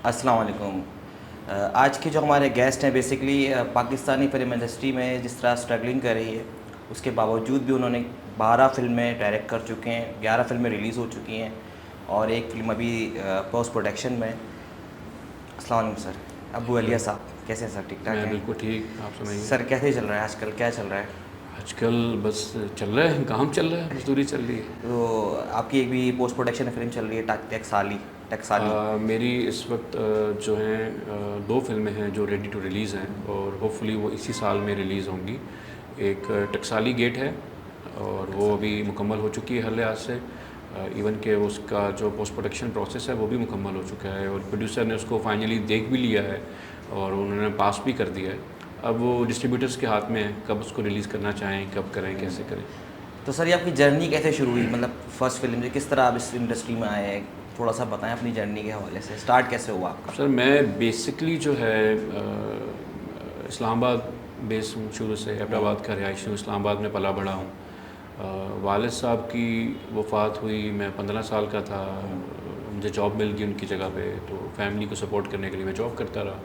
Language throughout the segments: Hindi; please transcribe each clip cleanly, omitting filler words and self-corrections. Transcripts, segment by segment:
अस्सलाम वालेकुम। आज के जो हमारे गेस्ट हैं बेसिकली पाकिस्तानी फ़िल्म इंडस्ट्री में जिस तरह स्ट्रगलिंग कर रही है, उसके बावजूद भी उन्होंने 12 फ़िल्में डायरेक्ट कर चुके हैं, 11 फ़िल्में रिलीज़ हो चुकी हैं और एक फ़िल्म अभी पोस्ट प्रोडक्शन में। अस्सलाम वालेकुम सर। अबू अलिया साहब कैसे हैं सर? ठीक ठाक मैं हैं बिल्कुल ठीक, आप सुनाइए। सर? कैसे चल रहा है आजकल, क्या चल रहा है? आजकल बस चल रहा है, काम चल रहा है, मजदूरी चल रही है। तो आपकी एक भी पोस्ट प्रोडक्शन फ़िल्म चल रही है टकसाली। मेरी इस वक्त जो हैं दो फिल्में हैं जो रेडी टू रिलीज़ हैं और होपफुली वो इसी साल में रिलीज़ होंगी। एक टकसाली गेट है और वो अभी मुकम्मल हो चुकी है हर लिहाज से। इवन के उसका जो पोस्ट प्रोडक्शन प्रोसेस है वो भी मुकम्मल हो चुका है और प्रोड्यूसर ने उसको फाइनली देख भी लिया है और उन्होंने पास भी कर दिया है। अब वो डिस्ट्रीब्यूटर्स के हाथ में है कब उसको रिलीज़ करना चाहें, कब करें, कैसे करें। तो सर ये आपकी जर्नी कैसे शुरू हुई, मतलब फर्स्ट फिल्म से किस तरह आप इस इंडस्ट्री में आए हैं? थोड़ा सा बताएं अपनी जर्नी के हवाले से, स्टार्ट कैसे हुआ आपका? सर मैं बेसिकली जो है इस्लामाबाद बेस हूँ शुरू से, हैदराबाद का रिहायशी हूँ, इस्लामाबाद में पला बड़ा हूँ। वालिद साहब की वफ़ात हुई, मैं 15 साल का था, मुझे जॉब मिल गई उनकी जगह पे, तो फैमिली को सपोर्ट करने के लिए मैं जॉब करता रहा।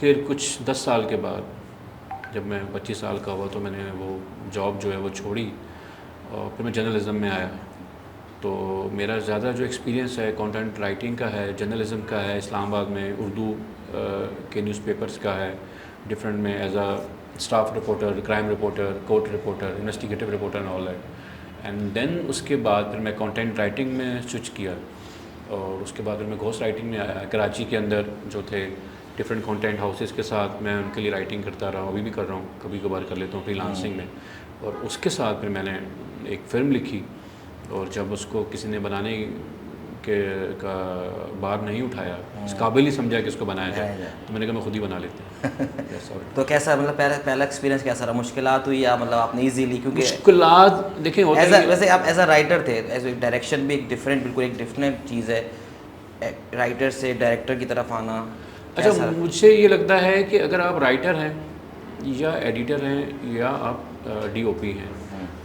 फिर कुछ 10 साल के बाद जब मैं 25 साल का हुआ तो मैंने वो जॉब जो है वो छोड़ी और फिर मैं जर्नलिज़म में आया। तो मेरा ज़्यादा जो एक्सपीरियंस है कंटेंट राइटिंग का है, जर्नलिज़म का है, इस्लामाबाद में उर्दू के न्यूज़पेपर्स का है, डिफरेंट में as a staff reporter, crime reporter, court reporter, investigative reporter and all that. And then उसके बाद फिर मैं कंटेंट राइटिंग में स्विच किया और उसके बाद फिर मैं घोस्ट राइटिंग में आया। कराची के अंदर जो थे डिफरेंट कंटेंट हाउसेस के साथ मैं उनके लिए राइटिंग करता रहा हूँ, अभी भी कर रहा हूँ, कभी कभार कर लेता हूँ फ्रीलांसिंग में। और उसके साथ फिर मैंने एक फ़िल्म लिखी और जब उसको किसी ने बनाने के का बार नहीं उठाया, इस काबिल ही समझा कि इसको बनाया जाए, तो मैंने कहा मैं खुद ही बना लेता हूँ। तो कैसा, मतलब पहला एक्सपीरियंस कैसा रहा? मुश्किलात हुई या मतलब आपने इजीली, क्योंकि मुश्किलात देखें होता एज है कि वैसे आप एज अ राइटर थे, एज डायरेक्शन भी एक डिफरेंट, बिल्कुल एक डिफरेंट चीज़ है, राइटर से डायरेक्टर की तरफ आना। अच्छा, कैसा? मुझे ये लगता है कि अगर आप राइटर हैं या एडिटर हैं या आप डीओपी हैं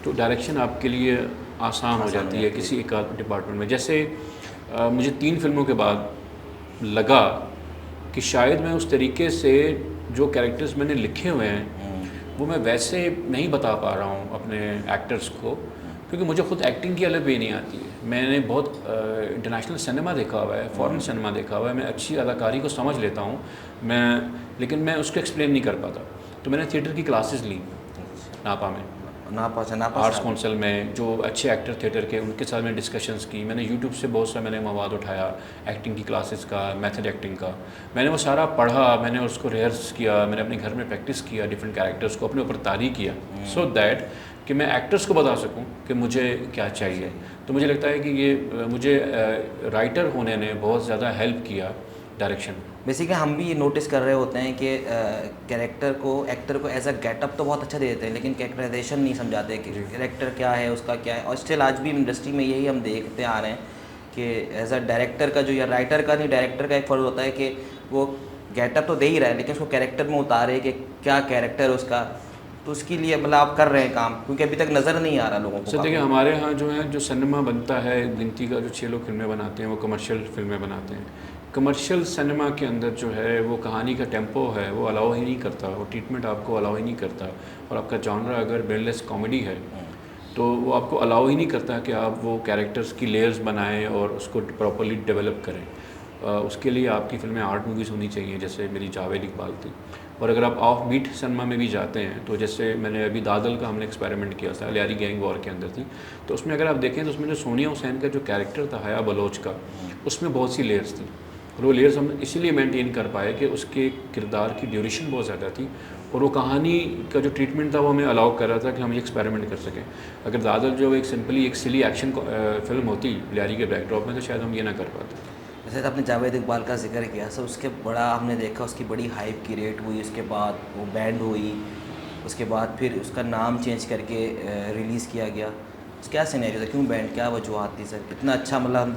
तो डायरेक्शन आपके लिए आसान हो जाती है किसी एक डिपार्टमेंट में। जैसे मुझे 3 फिल्मों के बाद लगा कि शायद मैं उस तरीके से जो कैरेक्टर्स मैंने लिखे हुए हैं वो मैं वैसे नहीं बता पा रहा हूँ अपने एक्टर्स को, क्योंकि मुझे खुद एक्टिंग की अलग वे नहीं आती है। मैंने बहुत इंटरनेशनल सिनेमा देखा हुआ है, फॉरेन सिनेमा देखा हुआ है, मैं अच्छी अदाकारी को समझ लेता हूँ मैं, लेकिन मैं उसको एक्सप्लेन नहीं कर पाता। तो मैंने थिएटर की क्लासेस ली नापा में, नापा आर्ट्स से काउंसिल में, जो अच्छे एक्टर थिएटर के उनके साथ मैंने डिस्कशंस की। मैंने यूट्यूब से बहुत सा मैंने मवाद उठाया एक्टिंग की क्लासेस का, मेथड एक्टिंग का, मैंने वो सारा पढ़ा, मैंने उसको रिहर्स किया, मैंने अपने घर में प्रैक्टिस किया, डिफरेंट कैरेक्टर्स को अपने ऊपर तारी किया, सो दैट कि मैं एक्टर्स को बता सकूं कि मुझे क्या चाहिए। तो मुझे लगता है कि ये मुझे राइटर होने ने बहुत ज़्यादा हेल्प किया डायरेक्शन। बेसिकली हम भी ये नोटिस कर रहे होते हैं कि कैरेक्टर को, एक्टर को एज अ गेटअप तो बहुत अच्छा दे देते हैं, लेकिन कैरेक्टराइजेशन नहीं समझाते कि कैरेक्टर क्या है, उसका क्या है। और स्टिल आज भी इंडस्ट्री में यही हम देखते आ रहे हैं कि एज अ डायरेक्टर का जो, या राइटर का नहीं, डायरेक्टर का एक फ़र्ज होता है कि वो गेटअप तो दे ही रहा है लेकिन उसको कैरेक्टर में उतारे कि क्या कैरेक्टर है उसका। तो उसके लिए मतलब आप कर रहे हैं काम, क्योंकि अभी तक नज़र नहीं आ रहा लोगों को। सर देखिए, हमारे यहाँ जो है जो सिनेमा बनता है, गिनती का जो 6 लोग फिल्में बनाते हैं वो कमर्शियल फिल्में बनाते हैं। कमर्शियल सिनेमा के अंदर जो है वो कहानी का टेम्पो है वो अलाउ ही नहीं करता, वो ट्रीटमेंट आपको अलाउ ही नहीं करता। और आपका जॉनरा अगर ब्रेनलेस कॉमेडी है तो वो आपको अलाउ ही नहीं करता कि आप वो कैरेक्टर्स की लेयर्स बनाएं और उसको प्रॉपर्ली डेवलप करें। उसके लिए आपकी फ़िल्में आर्ट मूवीज़ होनी चाहिए, जैसे मेरी जावेद इकबाल थी। और अगर आप ऑफ बीट सिनेमा में भी जाते हैं तो जैसे मैंने अभी दादल का हमने एक्सपेरिमेंट किया था, लियारी गैंग वॉर के अंदर थी, तो उसमें अगर आप देखें तो उसमें जो सोनिया हुसैन का जो कैरेक्टर था हया बलोच का, उसमें बहुत सी लेयर्स थी और वो लेयर्स हम इसीलिए मेंटेन कर पाए कि उसके किरदार की ड्यूरेशन बहुत ज़्यादा थी और वो कहानी का जो ट्रीटमेंट था वो हमें अलाउ कर रहा था कि हम ये एक्सपेरिमेंट कर सकें। अगर दादल जो एक सिंपली एक सिली एक्शन फिल्म होती लियारी के बैकड्रॉप में तो शायद हम ये ना कर पाते। जैसे आपने जावेद इकबाल का जिक्र किया सर, उसके बड़ा हमने देखा, उसकी बड़ी हाइप क्रिएट हुई, उसके बाद वो बैंड हुई, उसके बाद फिर उसका नाम चेंज करके रिलीज़ किया गया। क्या सिनेरियो था, क्यों बैंड, क्या वजूहत थी सर? इतना अच्छा, मतलब हम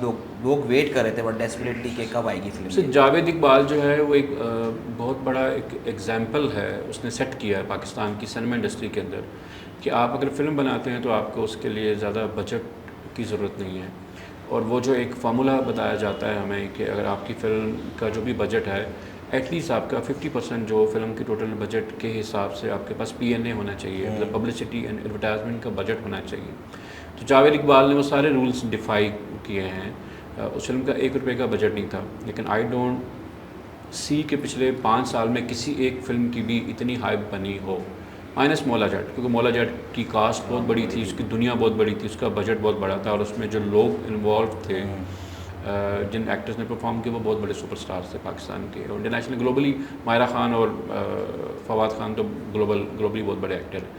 लोग वेट कर रहे थे बट डेस्परेटली कि कब आएगी फिल्म सर ये। जावेद इकबाल जो है वो एक बहुत बड़ा एक एग्जाम्पल है, उसने सेट किया है पाकिस्तान की सिनेमा इंडस्ट्री के अंदर कि आप अगर फ़िल्म बनाते हैं तो आपको उसके लिए ज़्यादा बजट की ज़रूरत नहीं है। और वो जो एक फार्मूला बताया जाता है हमें कि अगर आपकी फ़िल्म का जो भी बजट है एटलीस्ट आपका 50% जो फिल्म की टोटल बजट के हिसाब से आपके पास PNA होना चाहिए, मतलब पब्लिसिटी एंड एडवर्टाइजमेंट का बजट होना चाहिए। तो जावेद इकबाल ने वो सारे रूल्स डिफाई किए हैं। उस फिल्म का ₹1 का बजट नहीं था, लेकिन आई डोंट सी के पिछले 5 साल में किसी एक फ़िल्म की भी इतनी हाइप बनी हो, माइनस मौला जट, क्योंकि मौला जट की कास्ट बहुत बड़ी थी, उसकी दुनिया बहुत बड़ी थी, उसका बजट बहुत बड़ा था और उसमें जो लोग इन्वॉल्व थे, जिन एक्टर्स ने परफॉर्म किए वो बहुत बड़े सुपरस्टार्स थे पाकिस्तान के और इंटरनेशनल ग्लोबली। मायरा खान और फवाद खान तो ग्लोबली बहुत बड़े एक्टर हैं।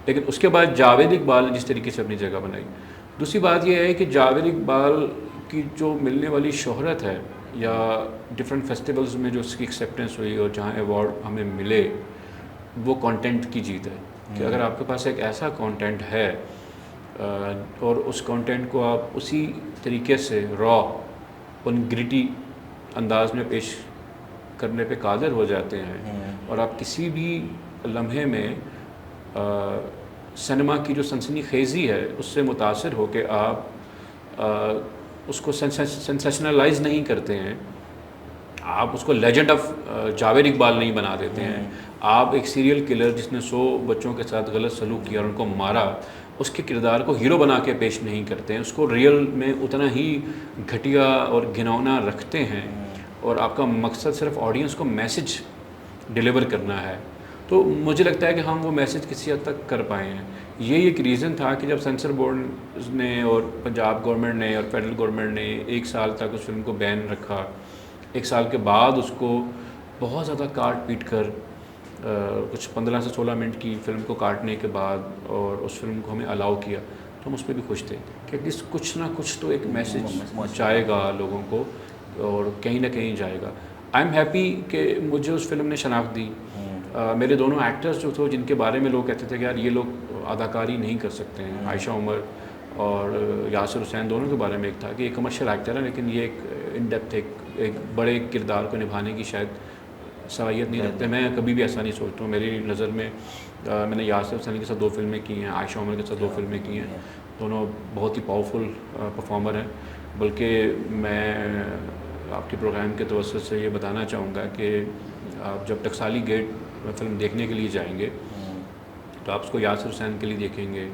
लेकिन उसके बाद जावेद इकबाल ने जिस तरीके से अपनी जगह बनाई, दूसरी बात यह है कि जावेद इकबाल की जो मिलने वाली शोहरत है या डिफरेंट फेस्टिवल्स में जो उसकी एक्सेप्टेंस हुई और जहाँ अवार्ड हमें मिले, वो कंटेंट की जीत है कि अगर आपके पास एक ऐसा कंटेंट है और उस कंटेंट को आप उसी तरीके से रॉ और ग्रिटी अंदाज में पेश करने पे कादिर हो जाते हैं और आप किसी भी लम्हे में सिनेमा की जो सनसनी खेज़ी है उससे मुतासिर होकर आप उसको सेंसेशनलाइज नहीं करते हैं, आप उसको लेजेंड ऑफ जावेद इकबाल नहीं बना देते हैं। आप एक सीरियल किलर जिसने 100 बच्चों के साथ गलत सलूक किया और उनको मारा, उसके किरदार को हीरो बना के पेश नहीं करते हैं, उसको रियल में उतना ही घटिया और घिनौना रखते हैं और आपका मकसद सिर्फ ऑडियंस को मैसेज डिलीवर करना है। तो मुझे लगता है कि हम वो मैसेज किसी हद तक कर पाए हैं। यही एक रीज़न था कि जब सेंसर बोर्ड ने और पंजाब गवर्नमेंट ने और फेडरल गवर्नमेंट ने 1 साल तक उस फिल्म को बैन रखा, 1 साल के बाद उसको बहुत ज़्यादा काट पीट कर कुछ 15 से 16 मिनट की फ़िल्म को काटने के बाद और उस फिल्म को हमें अलाउ किया, तो हम उस पर भी खुश थे कि एटलीस्ट कुछ ना कुछ तो एक मैसेज जाएगा लोगों को और कहीं ना कहीं जाएगा। आई एम हैप्पी कि मुझे उस फिल्म ने शनाख्त दी। मेरे दोनों एक्टर्स जो थे जिनके बारे में लोग कहते थे कि यार ये लोग अदाकारी नहीं कर सकते हैं, आयशा उमर और यासिर हुसैन, दोनों के बारे में एक था कि एक कमर्शियल एक्टर है लेकिन ये एक इन डेप्थ एक बड़े किरदार को निभाने की शायद सलाहियत नहीं रखते। मैं कभी भी ऐसा नहीं सोचता हूँ। मेरी नज़र में मैंने यासिर हुसैन के साथ 2 फिल्में की हैं, आयशा उमर के साथ 2 फिल्में की हैं, दोनों बहुत ही पावरफुल परफॉर्मर हैं। बल्कि मैं आपके प्रोग्राम के तवज्जुह से ये बताना चाहूँगा कि आप जब टकसाली गेट फिल्म देखने के लिए जाएंगे तो आप उसको यासिर हुसैन के लिए देखेंगे,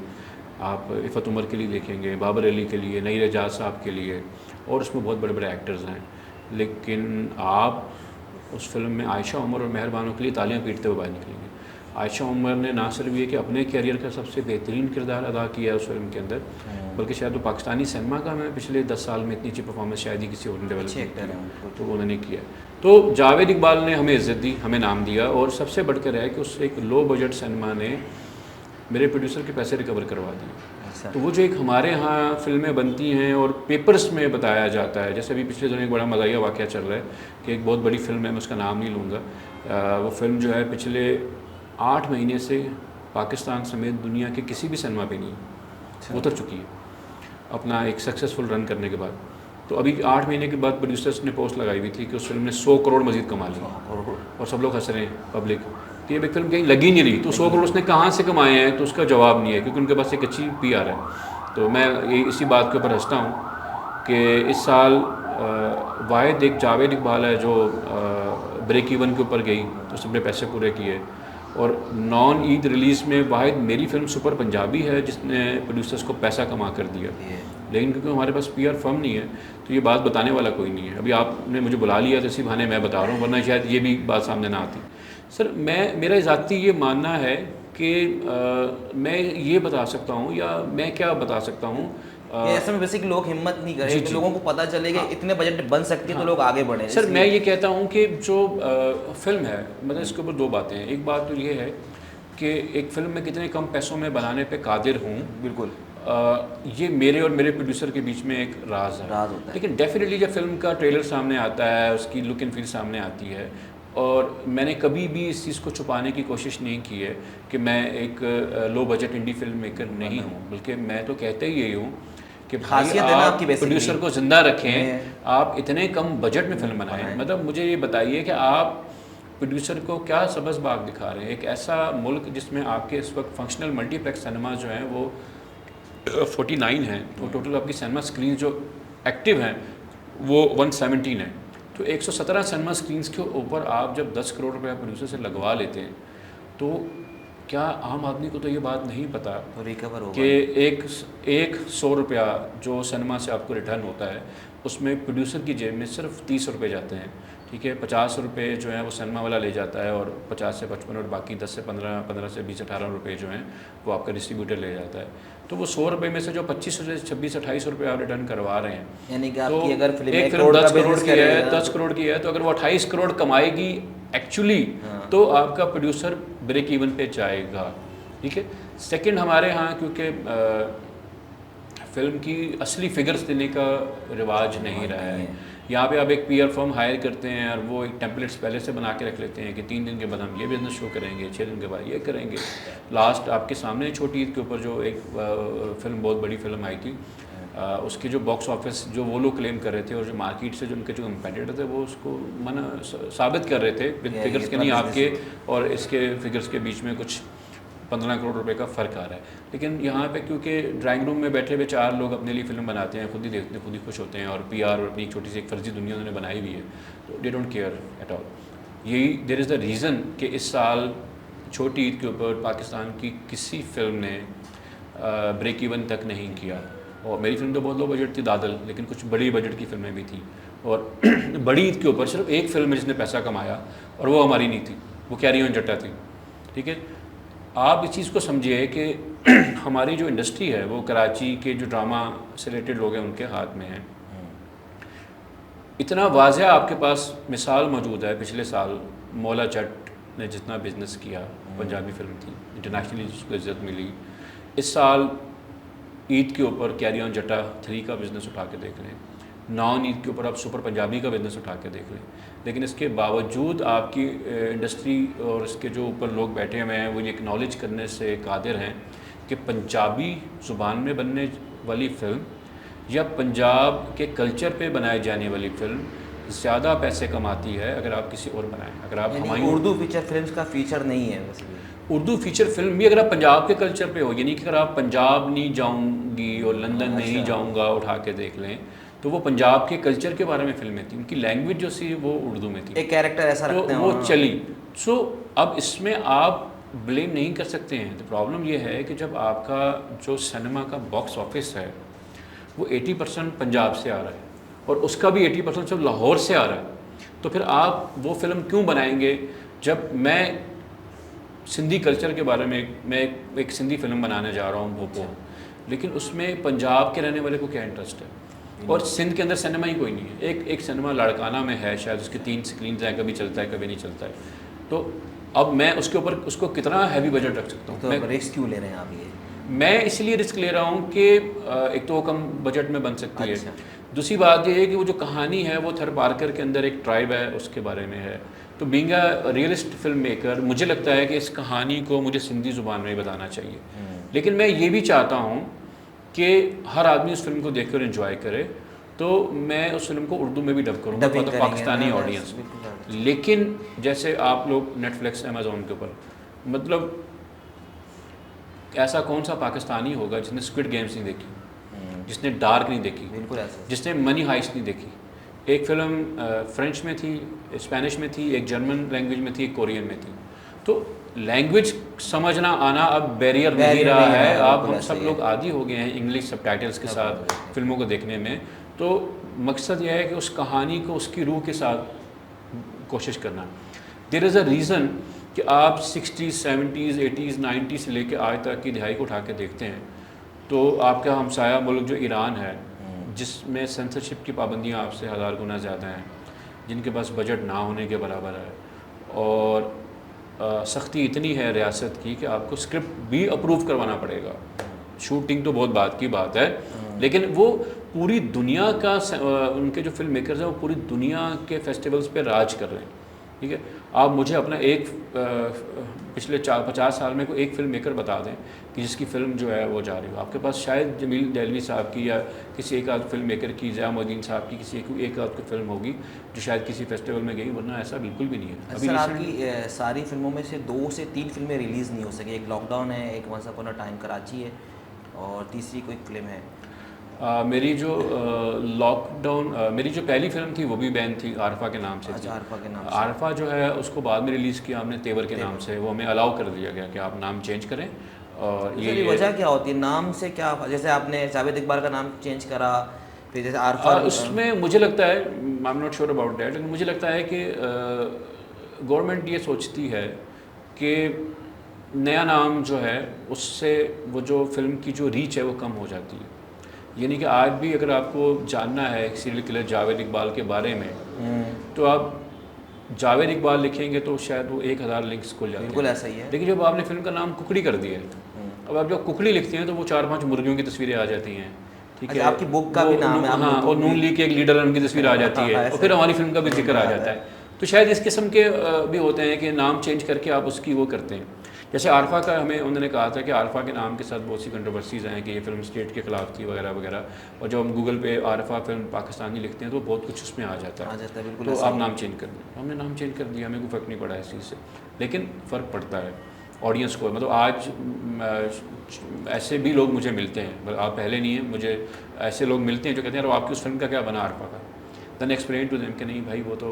आप इफ़त उमर के लिए देखेंगे, बाबर अली के लिए, नईर एजाज साहब के लिए, और उसमें बहुत बड़े बड़े एक्टर्स हैं। लेकिन आप उस फिल्म में आयशा उमर और मेहरबानों के लिए तालियां पीटते हुए बाहर निकलेंगे। आयशा उमर ने ना सिर्फ ये कि अपने कैरियर का सबसे बेहतरीन किरदार अदा किया है उस फिल्म के अंदर, बल्कि शायद वो पाकिस्तानी सिनेमा का मैं पिछले 10 साल में इतनी अच्छी परफॉर्मेंस शायद ही किसी और ने डेवलप किया, तो उन्होंने किया। तो जावेद इकबाल ने हमें इज़्ज़त दी, हमें नाम दिया, और सबसे बढ़कर है कि उस एक लो बजट सिनेमा ने मेरे प्रोड्यूसर के पैसे रिकवर करवा दिए। तो वो जो एक हमारे यहाँ फिल्में बनती हैं और पेपर्स में बताया जाता है, जैसे अभी पिछले दिनों एक बड़ा मज़ाहिया वाक़या चल रहा है कि एक बहुत बड़ी फ़िल्म है, मैं उसका नाम नहीं लूँगा, वो फ़िल्म जो है पिछले 8 महीने से पाकिस्तान समेत दुनिया के किसी भी सिनेमा पे नहीं उतर चुकी है अपना एक सक्सेसफुल रन करने के बाद। तो अभी 8 महीने के बाद प्रोड्यूसर्स ने पोस्ट लगाई हुई थी कि उस फिल्म ने 100 करोड़ मज़ीद कमा ली और सब लोग हंस रहे हैं, पब्लिक, तो ये फिल्म कहीं लगी नहीं रही। तो 100 करोड़ उसने कहाँ से कमाए हैं, तो उसका जवाब नहीं है, क्योंकि उनके पास एक अच्छी PR है। तो मैं ये इसी बात के ऊपर हंसता हूँ कि इस साल वाहिद एक जावेद इकबाल है जो ब्रेक इवन के ऊपर गई तो सबने पैसे पूरे किए, और नॉन ईद रिलीज़ में वाहिद मेरी फिल्म सुपर पंजाबी है जिसने प्रोड्यूसर्स को पैसा कमा कर दिया। लेकिन क्योंकि हमारे पास PR फर्म नहीं है तो ये बात बताने वाला कोई नहीं है। अभी आपने मुझे बुला लिया तो इसी बहाने मैं बता रहा हूँ, वरना शायद ये भी बात सामने ना आती। सर मेरा ज़ाती ये मानना है कि मैं ये बता सकता हूँ या मैं क्या बता सकता हूँ, ऐसे में बेसिक लोग हिम्मत नहीं करें कि लोगों को पता चले कि इतने बजट बन सकती है तो लोग आगे बढ़े। सर मैं ये कहता हूँ कि जो फिल्म है, मतलब इसके ऊपर 2 बातें हैं। एक बात तो ये है कि एक फ़िल्म में कितने कम पैसों में बनाने पे कादिर हूँ, बिल्कुल ये मेरे और मेरे प्रोड्यूसर के बीच में एक राज है। लेकिन डेफिनेटली जब फिल्म का ट्रेलर सामने आता है, उसकी लुक एंड फील सामने आती है, और मैंने कभी भी इस चीज़ को छुपाने की कोशिश नहीं की है कि मैं एक low budget indie film maker नहीं हूँ, बल्कि मैं तो कहते ही यही हूँ कि भाई आप प्रोड्यूसर को ज़िंदा रखें, आप इतने कम बजट में फिल्म बनाएं। मतलब मुझे ये बताइए कि आप प्रोड्यूसर को क्या सबस बाग दिखा रहे हैं, एक ऐसा मुल्क जिसमें आपके इस वक्त फंक्शनल मल्टीप्लेक्स सिनेमा जो हैं वो 49 हैं, तो टोटल आपकी सिनेमा स्क्रीन जो एक्टिव हैं वो 117 है। तो 117 सिनेमा स्क्रीन्स के ऊपर आप जब 10 करोड़ रुपया प्रोड्यूसर से लगवा लेते हैं तो क्या आम आदमी को तो ये बात नहीं पता तो रिकवर होगा कि एक 100 रुपया जो सिनेमा से आपको रिटर्न होता है उसमें प्रोड्यूसर की जेब में सिर्फ 30 रुपये जाते हैं, ठीक है। 50 रुपये जो है वो सिनेमा वाला ले जाता है और 50 से 55 और बाकी 10 से 15, 15 से 20, 18 रुपये जो हैं वो आपका डिस्ट्रीब्यूटर ले जाता है। तो वो 100 रुपये में से जो 25 से 26, 28 रुपये आप रिटर्न करवा रहे हैं, यानी कि तो आपकी अगर एक फिल्म 10 करोड़ की है, 10 करोड़ की है, तो अगर वो 28 करोड़ कमाएगी एक्चुअली तो आपका प्रोड्यूसर ब्रेक इवन पे जाएगा, ठीक है। सेकंड, हमारे यहाँ क्योंकि फिल्म की असली फिगर्स देने का रिवाज नहीं रहा है। यहाँ पे आप एक पीआर फर्म हायर करते हैं और वो एक टेम्पलेट्स पहले से बना के रख लेते हैं कि 3 दिन के बाद हम ये बिज़नेस शो करेंगे, 6 दिन के बाद ये करेंगे। लास्ट आपके सामने छोटी ईद के ऊपर जो एक फिल्म, बहुत बड़ी फिल्म आई थी, उसकी जो बॉक्स ऑफिस जो वो लोग क्लेम कर रहे थे और जो मार्केट से जो उनके जो कंपेटिटर थे वो उसको साबित कर रहे थे विद फिगर्स के, नहीं आपके और इसके फिगर्स के बीच में कुछ 15 करोड़ रुपए का फ़र्क आ रहा है। लेकिन यहाँ पे क्योंकि ड्राइंग रूम में बैठे हुए 4 लोग अपने लिए फ़िल्म बनाते हैं, खुद ही देखते हैं, खुद ही खुश होते हैं, और पीआर और अपनी एक छोटी सी एक फर्जी दुनिया उन्होंने बनाई हुई है, तो they don't care at all. यही देयर इज़ द रीज़न कि इस साल छोटी ईद के ऊपर पाकिस्तान की किसी फिल्म ने ब्रेक इवन तक नहीं किया। और मेरी फिल्म तो बहुत लो बजट थी, दादल, लेकिन कुछ बड़ी बजट की फिल्में भी थी, और बड़ी ईद के ऊपर सिर्फ एक फिल्म है जिसने पैसा कमाया और वो हमारी नहीं थी, वो कैरी ऑन जट्टा थी, ठीक है। आप इस चीज़ को समझिए कि हमारी जो इंडस्ट्री है वो कराची के जो ड्रामा से रिलेटेड लोग हैं उनके हाथ में है। इतना वाज़ह आपके पास मिसाल मौजूद है, पिछले साल मौला जट ने जितना बिज़नेस किया, पंजाबी फिल्म थी, इंटरनेशनली उसको इज़्ज़त मिली। इस साल ईद के ऊपर कैरी ऑन जट्टा 3 का बिज़नेस उठा के देख लें, नॉन ईद के ऊपर आप सुपर पंजाबी का बिज़नेस उठा के देख लें, लेकिन इसके बावजूद आपकी इंडस्ट्री और इसके जो ऊपर लोग बैठे हुए हैं वो ये एक्नॉलेज करने से कादिर हैं कि पंजाबी ज़ुबान में बनने वाली फ़िल्म या पंजाब के कल्चर पे बनाई जाने वाली फ़िल्म ज़्यादा पैसे कमाती है अगर आप किसी और बनाएं। अगर आप हमारी उर्दू फीचर फिल्म्स का फीचर नहीं है वैसे भी। उर्दू फीचर फिल्म भी अगर आप पंजाब के कल्चर पे हो, यानी कि अगर आप पंजाब नहीं जाऊंगी और लंदन नहीं जाऊंगा उठा के देख लें, तो वो पंजाब के कल्चर के बारे में फिल्में थी, उनकी लैंग्वेज जो सी वो उर्दू में थी, एक कैरेक्टर ऐसा तो रखते हैं वो चली। सो अब इसमें आप ब्लेम नहीं कर सकते हैं। तो प्रॉब्लम ये है कि जब आपका जो सिनेमा का बॉक्स ऑफिस है वो 80% पंजाब से आ रहा है और उसका भी 80% सिर्फ लाहौर से आ रहा है, तो फिर आप वो फिल्म क्यों बनाएंगे? जब मैं सिंधी कल्चर के बारे में मैं एक सिंधी फिल्म बनाने जा रहा हूँ भोपो, लेकिन उसमें पंजाब के रहने वाले को क्या इंटरेस्ट है? और सिंध के अंदर सिनेमा ही कोई नहीं है। एक सिनेमा लाड़काना में है, शायद उसके 3 स्क्रीन हैं, कभी चलता है कभी नहीं चलता है। तो अब मैं उसके ऊपर उसको कितना हैवी बजट रख सकता हूँ? तो मैं रिस्क क्यों ले रहे हैं आप? ये मैं इसलिए रिस्क ले रहा हूँ कि एक तो वो कम बजट में बन सकती अच्छा। है, दूसरी बात ये है कि वो जो कहानी है वो थर पार्कर के अंदर एक ट्राइब है उसके बारे में है। तो being a realist film maker मुझे लगता है कि इस कहानी को मुझे सिंधी ज़ुबान में ही बताना चाहिए, लेकिन मैं ये भी चाहता हूँ कि हर आदमी उस फिल्म को देखकर एंजॉय करे, तो मैं उस फिल्म को उर्दू में भी डब करूँगा फॉर द पाकिस्तानी ऑडियंस। लेकिन जैसे आप लोग नेटफ्लिक्स, अमेज़ॉन के ऊपर, मतलब ऐसा कौन सा पाकिस्तानी होगा जिसने स्क्विड गेम्स नहीं देखी, जिसने डार्क नहीं देखी, बिल्कुल ऐसा, जिसने मनी हाइस्ट नहीं देखी? एक फ़िल्म फ्रेंच में थी, स्पेनिश में थी, एक जर्मन लैंग्वेज में थी, एक कोरियन में थी। तो लैंग्वेज समझना आना अब बैरियर नहीं रहा है। आप हम सब लोग आदी हो गए हैं इंग्लिश सबटाइटल्स के साथ फिल्मों को देखने में। तो मकसद यह है कि उस कहानी को उसकी रूह के साथ कोशिश करना। देयर इज़ अ रीज़न कि आप 60s, 70s, 80s, 90s से लेकर आज तक की दिहाई को उठा के देखते हैं, तो आपका हमसाया मुल्क जो ईरान है, जिसमें सेंसरशिप की पाबंदियाँ आपसे 1000 गुना ज़्यादा हैं, जिनके पास बजट ना होने के बराबर है, और सख्ती इतनी है रियासत की कि आपको स्क्रिप्ट भी अप्रूव करवाना पड़ेगा। शूटिंग तो बहुत बात की बात है, लेकिन वो पूरी दुनिया का उनके जो फिल्म मेकर्स हैं वो पूरी दुनिया के फेस्टिवल्स पे राज कर रहे हैं, ठीक है। आप मुझे अपना एक पिछले 50 साल में कोई एक फिल्म मेकर बता दें कि जिसकी फ़िल्म जो है वो जा रही हो। आपके पास शायद जमील दहलवी साहब की या किसी एक आध फिल्म मेकर की, ज़ियाउद्दीन साहब की किसी एक आध कोई फिल्म होगी जो शायद किसी फेस्टिवल में गई, वरना ऐसा बिल्कुल भी नहीं है। अभी आपकी सारी फिल्मों में से 2 से 3 फिल्में रिलीज़ नहीं हो सकी। एक लॉकडाउन है, एक once upon a time Karachi है, और तीसरी कोई फिल्म है। मेरी जो लॉकडाउन मेरी जो पहली फिल्म थी वो भी बैन थी, आरफा के नाम से थी। अच्छा, आरफा के नाम से। आरफा जो है उसको बाद में रिलीज़ किया हमने तेवर के नाम से, वो हमें अलाउ कर दिया गया कि आप नाम चेंज करें। और ये वजह क्या होती है नाम से, क्या जैसे आपने जावेद इकबाल का नाम चेंज करा, फिर जैसे आरफा उसमें मुझे लगता है, I am not sure about that, लेकिन मुझे लगता है कि गवर्नमेंट ये सोचती है कि नया नाम जो है उससे वो जो फिल्म की जो रीच है वो कम हो जाती है। यानी कि आज भी अगर आपको जानना है सीरियल किलर जावेद इकबाल के बारे में, तो आप जावेद इकबाल लिखेंगे तो शायद वो 1000 लिंक्स खुल जाते हैं। बिल्कुल ऐसा ही है। लेकिन जब आपने फिल्म का नाम कुकड़ी कर दिया है, अब आप जब कुकड़ी लिखते हैं तो वो 4-5 मुर्गियों की तस्वीरें आ जाती हैं, ठीक है। अच्छा, आपकी बुक का भी नाम है। हाँ, और नून लीग के एक लीडर उनकी तस्वीर आ जाती है, और फिर हमारी फिल्म का भी जिक्र आ जाता है। तो शायद इस किस्म के भी होते हैं कि नाम चेंज करके आप उसकी वो करते हैं। जैसे आरफा का हमें उन्होंने कहा था कि आरफा के नाम के साथ बहुत सी कंट्रोवर्सीज़ हैं कि ये फिल्म स्टेट के ख़िलाफ़ थी वगैरह वगैरह, और जब हम गूगल पे आरफा फिल्म पाकिस्तानी लिखते हैं तो बहुत कुछ उसमें आ जाता है। बिल्कुल। तो आप नाम चेंज कर दें, हमने नाम चेंज कर दिया, हमें कोई फ़र्क नहीं पड़ा इस चीज़ से, लेकिन फ़र्क पड़ता है ऑडियंस को। मतलब आज ऐसे भी लोग मुझे मिलते हैं, आप पहले नहीं हैं, मुझे ऐसे लोग मिलते हैं जो कहते हैं आपकी उस फिल्म का क्या बना आरफा का। देन एक्सप्लेन टू देम कि नहीं भाई वो तो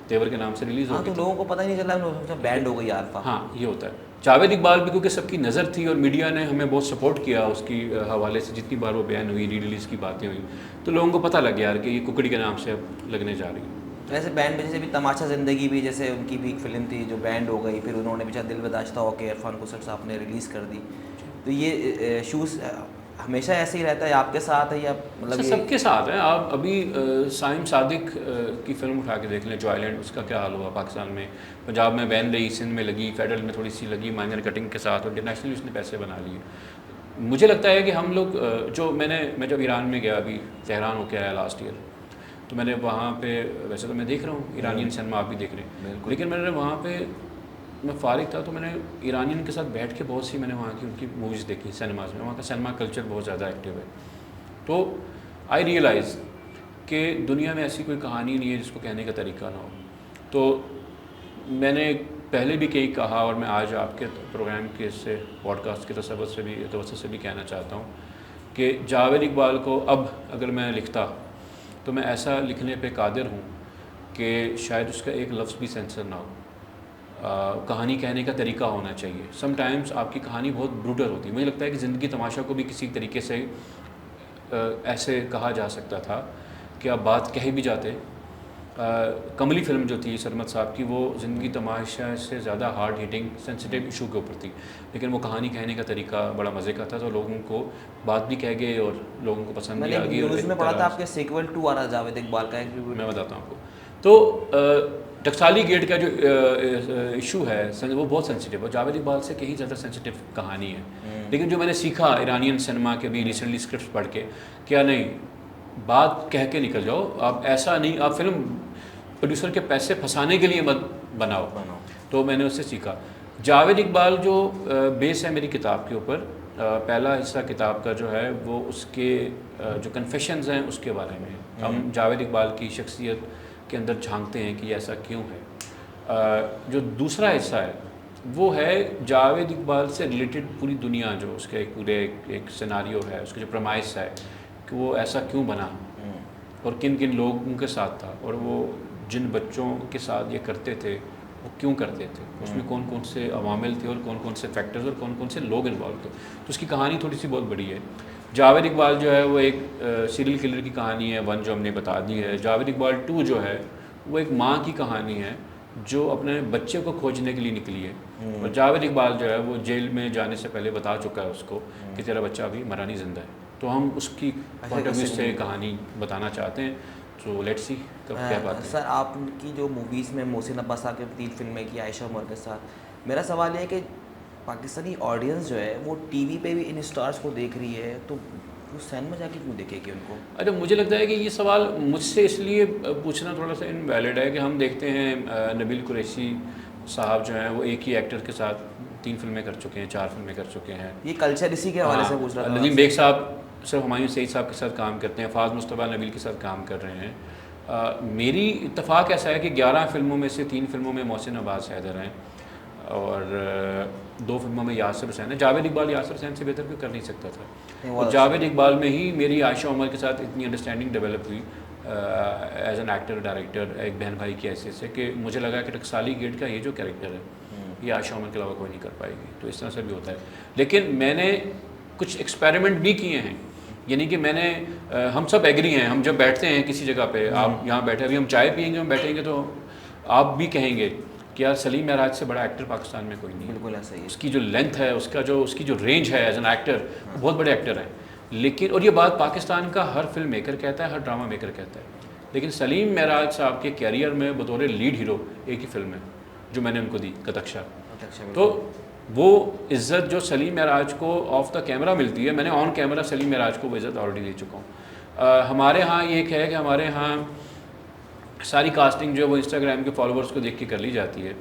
तेवर के नाम से रिलीज़ हो गई। तो लोगों को पता ही नहीं चला, बैंड हो गई आरफा। हाँ, ये होता है। जावेद इकबाल भी क्योंकि सबकी नज़र थी और मीडिया ने हमें बहुत सपोर्ट किया उसकी हवाले से, जितनी बार वो बयान हुई, री रिलीज़ की बातें हुई, तो लोगों को पता लग गया यार कि ये कुकड़ी के नाम से अब लगने जा रही है। वैसे बैंड में जैसे भी तमाशा ज़िंदगी भी, जैसे उनकी भी एक फिल्म थी जो बैंड हो गई, फिर उन्होंने बेचारा दिल बर्दाश्ता होकर इरफान कुसर साहब ने रिलीज़ कर दी। तो ये इशूज़ हमेशा ऐसे ही रहता है आपके साथ है या मतलब सबके साथ है? आप अभी साइम सादिक की फिल्म उठा के देख लें, जॉय लैंड, उसका क्या हाल हुआ पाकिस्तान में। पंजाब में बैन रही, सिंध में लगी, फेडरल में थोड़ी सी लगी माइनर कटिंग के साथ, और इंटरनेशनली उसने पैसे बना लिए। मुझे लगता है कि हम लोग मैं जब ईरान में गया, अभी तेहरान होके आया लास्ट ईयर, तो मैंने वहाँ पे, वैसे तो मैं देख रहा हूँ ईरानियन सिनेमा, आप भी देख रहे हैं, लेकिन मैंने वहाँ पे, मैं फ़ारिग था तो मैंने ईरानियन के साथ बैठ के बहुत सी मैंने वहाँ की उनकी मूवीज़ देखी सिनेमाज़ में। वहाँ का सिनेमा कल्चर बहुत ज़्यादा एक्टिव है। तो आई रियलाइज़ कि दुनिया में ऐसी कोई कहानी नहीं है जिसको कहने का तरीका ना हो। तो मैंने पहले भी कई कहा, और मैं आज आपके प्रोग्राम के से पॉडकास्ट के तवज्जुह से भी कहना चाहता हूँ कि जावेद इकबाल को अब अगर मैं लिखता तो मैं ऐसा लिखने पे कादिर हूँ कि शायद उसका एक लफ्ज़ भी सेंसर ना हो। कहानी कहने का तरीका होना चाहिए। समटाइम्स आपकी कहानी बहुत ब्रूटल होती है। मुझे लगता है कि ज़िंदगी तमाशा को भी किसी तरीके से ऐसे कहा जा सकता था कि आप बात कह भी जाते। कमली फ़िल्म जो थी सरमद साहब की, वो ज़िंदगी तमाशा से ज़्यादा हार्ड हिटिंग सेंसिटिव इशू के ऊपर थी, लेकिन वो कहानी कहने का तरीका बड़ा मज़े का था, तो लोगों को बात भी कह गए और लोगों को पसंद भी आ गई। न्यूज़ में पढ़ा था आपके सीक्वल 2 आ रहा जावेद इकबाल का, एक मैं बताता हूँ आपको। तो टकसाली गेट का जो इशू है वो बहुत सेंसिटिव है, जावेद इकबाल से कहीं ज़्यादा सेंसिटिव कहानी है। लेकिन जो मैंने सीखा ईरानियन सिनेमा के भी रिसेंटली स्क्रिप्ट पढ़ के, क्या नहीं, बात कह के निकल जाओ, आप ऐसा नहीं, आप फिल्म प्रोड्यूसर के पैसे फंसाने के लिए मत बनाओ। तो मैंने उससे सीखा। जावेद इकबाल जो बेस है मेरी किताब के ऊपर, पहला हिस्सा किताब का जो है वो उसके जो कन्फेशंस हैं उसके बारे में। हम जावेद इकबाल की शख्सियत के अंदर झांकते हैं कि ऐसा क्यों है। जो दूसरा हिस्सा है वो है जावेद इकबाल से रिलेटेड पूरी दुनिया, जो उसके एक पूरे एक सिनारियो है, उसके जो प्रमाइस है कि वो ऐसा क्यों बना और किन किन लोगों के साथ था, और वो जिन बच्चों के साथ ये करते थे वो क्यों करते थे, उसमें कौन कौन से अवामिल थे और कौन कौन से फैक्टर्स और कौन कौन से लोग इन्वॉल्व थे। तो उसकी कहानी थोड़ी सी बहुत बड़ी है। जावेद इकबाल जो है वो एक सीरियल किलर की कहानी है, 1 जो हमने बता दी है। जावेद इकबाल 2 जो है वो एक माँ की कहानी है जो अपने बच्चे को खोजने के लिए निकली है, और जावेद इकबाल जो है वो जेल में जाने से पहले बता चुका है उसको कि तेरा बच्चा अभी मरा नहीं, जिंदा है। तो हम उसकी पॉइंट ऑफ व्यू से कहानी बताना चाहते हैं। तो लेट्स सी कब क्या बात है। सर, आपकी जो मूवीज़ में मोहसिन अब्बास साहब की 3 फिल्में की आयशा उमर के साथ, मेरा सवाल ये है कि पाकिस्तानी ऑडियंस जो है वो टीवी पे भी इन स्टार्स को देख रही है, तो वो सिनेमा जाके क्यों देखेगी उनको? अच्छा, मुझे लगता है कि ये सवाल मुझसे इसलिए पूछना थोड़ा सा इनवैलिड है कि हम देखते हैं नबील कुरैशी साहब जो हैं वो एक ही एक्टर के साथ 3 फिल्में कर चुके हैं, 4 फिल्में कर चुके हैं। ये कल्चर इसी के हवाले से पूछ रहा था। नदीम बेग साहब सिर्फ हुमायूं सईद साहब के साथ काम करते हैं, फाज मुस्तफा नबील के साथ काम कर रहे हैं। मेरी इत्तफाक ऐसा है कि 11 फिल्मों में से 3 फिल्मों में मोहसिन अब्बास हैदर हैं, और 2 फिल्मों में यासिर हुसैन है। जावेद इकबाल यासिर हुसैन से बेहतर कोई कर नहीं सकता था। नहीं, और जावेद इकबाल में ही मेरी आयशा उमर के साथ इतनी अंडरस्टैंडिंग डेवलप हुई एज एन एक्टर डायरेक्टर, एक बहन भाई की हैसियत से, कि मुझे लगा कि टकसाली गेट का ये जो कैरेक्टर है ये आयशा उमर के अलावा कोई नहीं कर पाएगी। तो इस तरह से भी होता है। लेकिन मैंने कुछ एक्सपेरिमेंट भी किए हैं, यानी कि मैंने हम सब एग्री हैं, हम जब बैठते हैं किसी जगह पे, आप यहाँ बैठे, अभी हम चाय पियेंगे, हम बैठेंगे तो आप भी कहेंगे कि यार सलीम महराज से बड़ा एक्टर पाकिस्तान में कोई नहीं है। बिल्कुल ऐसा ही है। उसकी जो लेंथ है, उसकी जो रेंज है एज एन एक्टर, बहुत बड़े एक्टर हैं। लेकिन, और ये बात पाकिस्तान का हर फिल्म मेकर कहता है, हर ड्रामा मेकर कहता है। लेकिन सलीम महराज साहब के कैरियर में बतौर लीड हीरो एक ही फिल्म है जो मैंने उनको दी, कतक्षा। तो वो इज़्ज़त जो सलीम महराज को ऑफ द कैमरा मिलती है, मैंने ऑन कैमरा सलीम महराज को वो इज़्ज़त ऑलरेडी दे चुका हूँ। हमारे यहाँ ये एक है कि हमारे यहाँ सारी कास्टिंग जो है वो इंस्टाग्राम के फॉलोअर्स को देख के कर ली जाती है।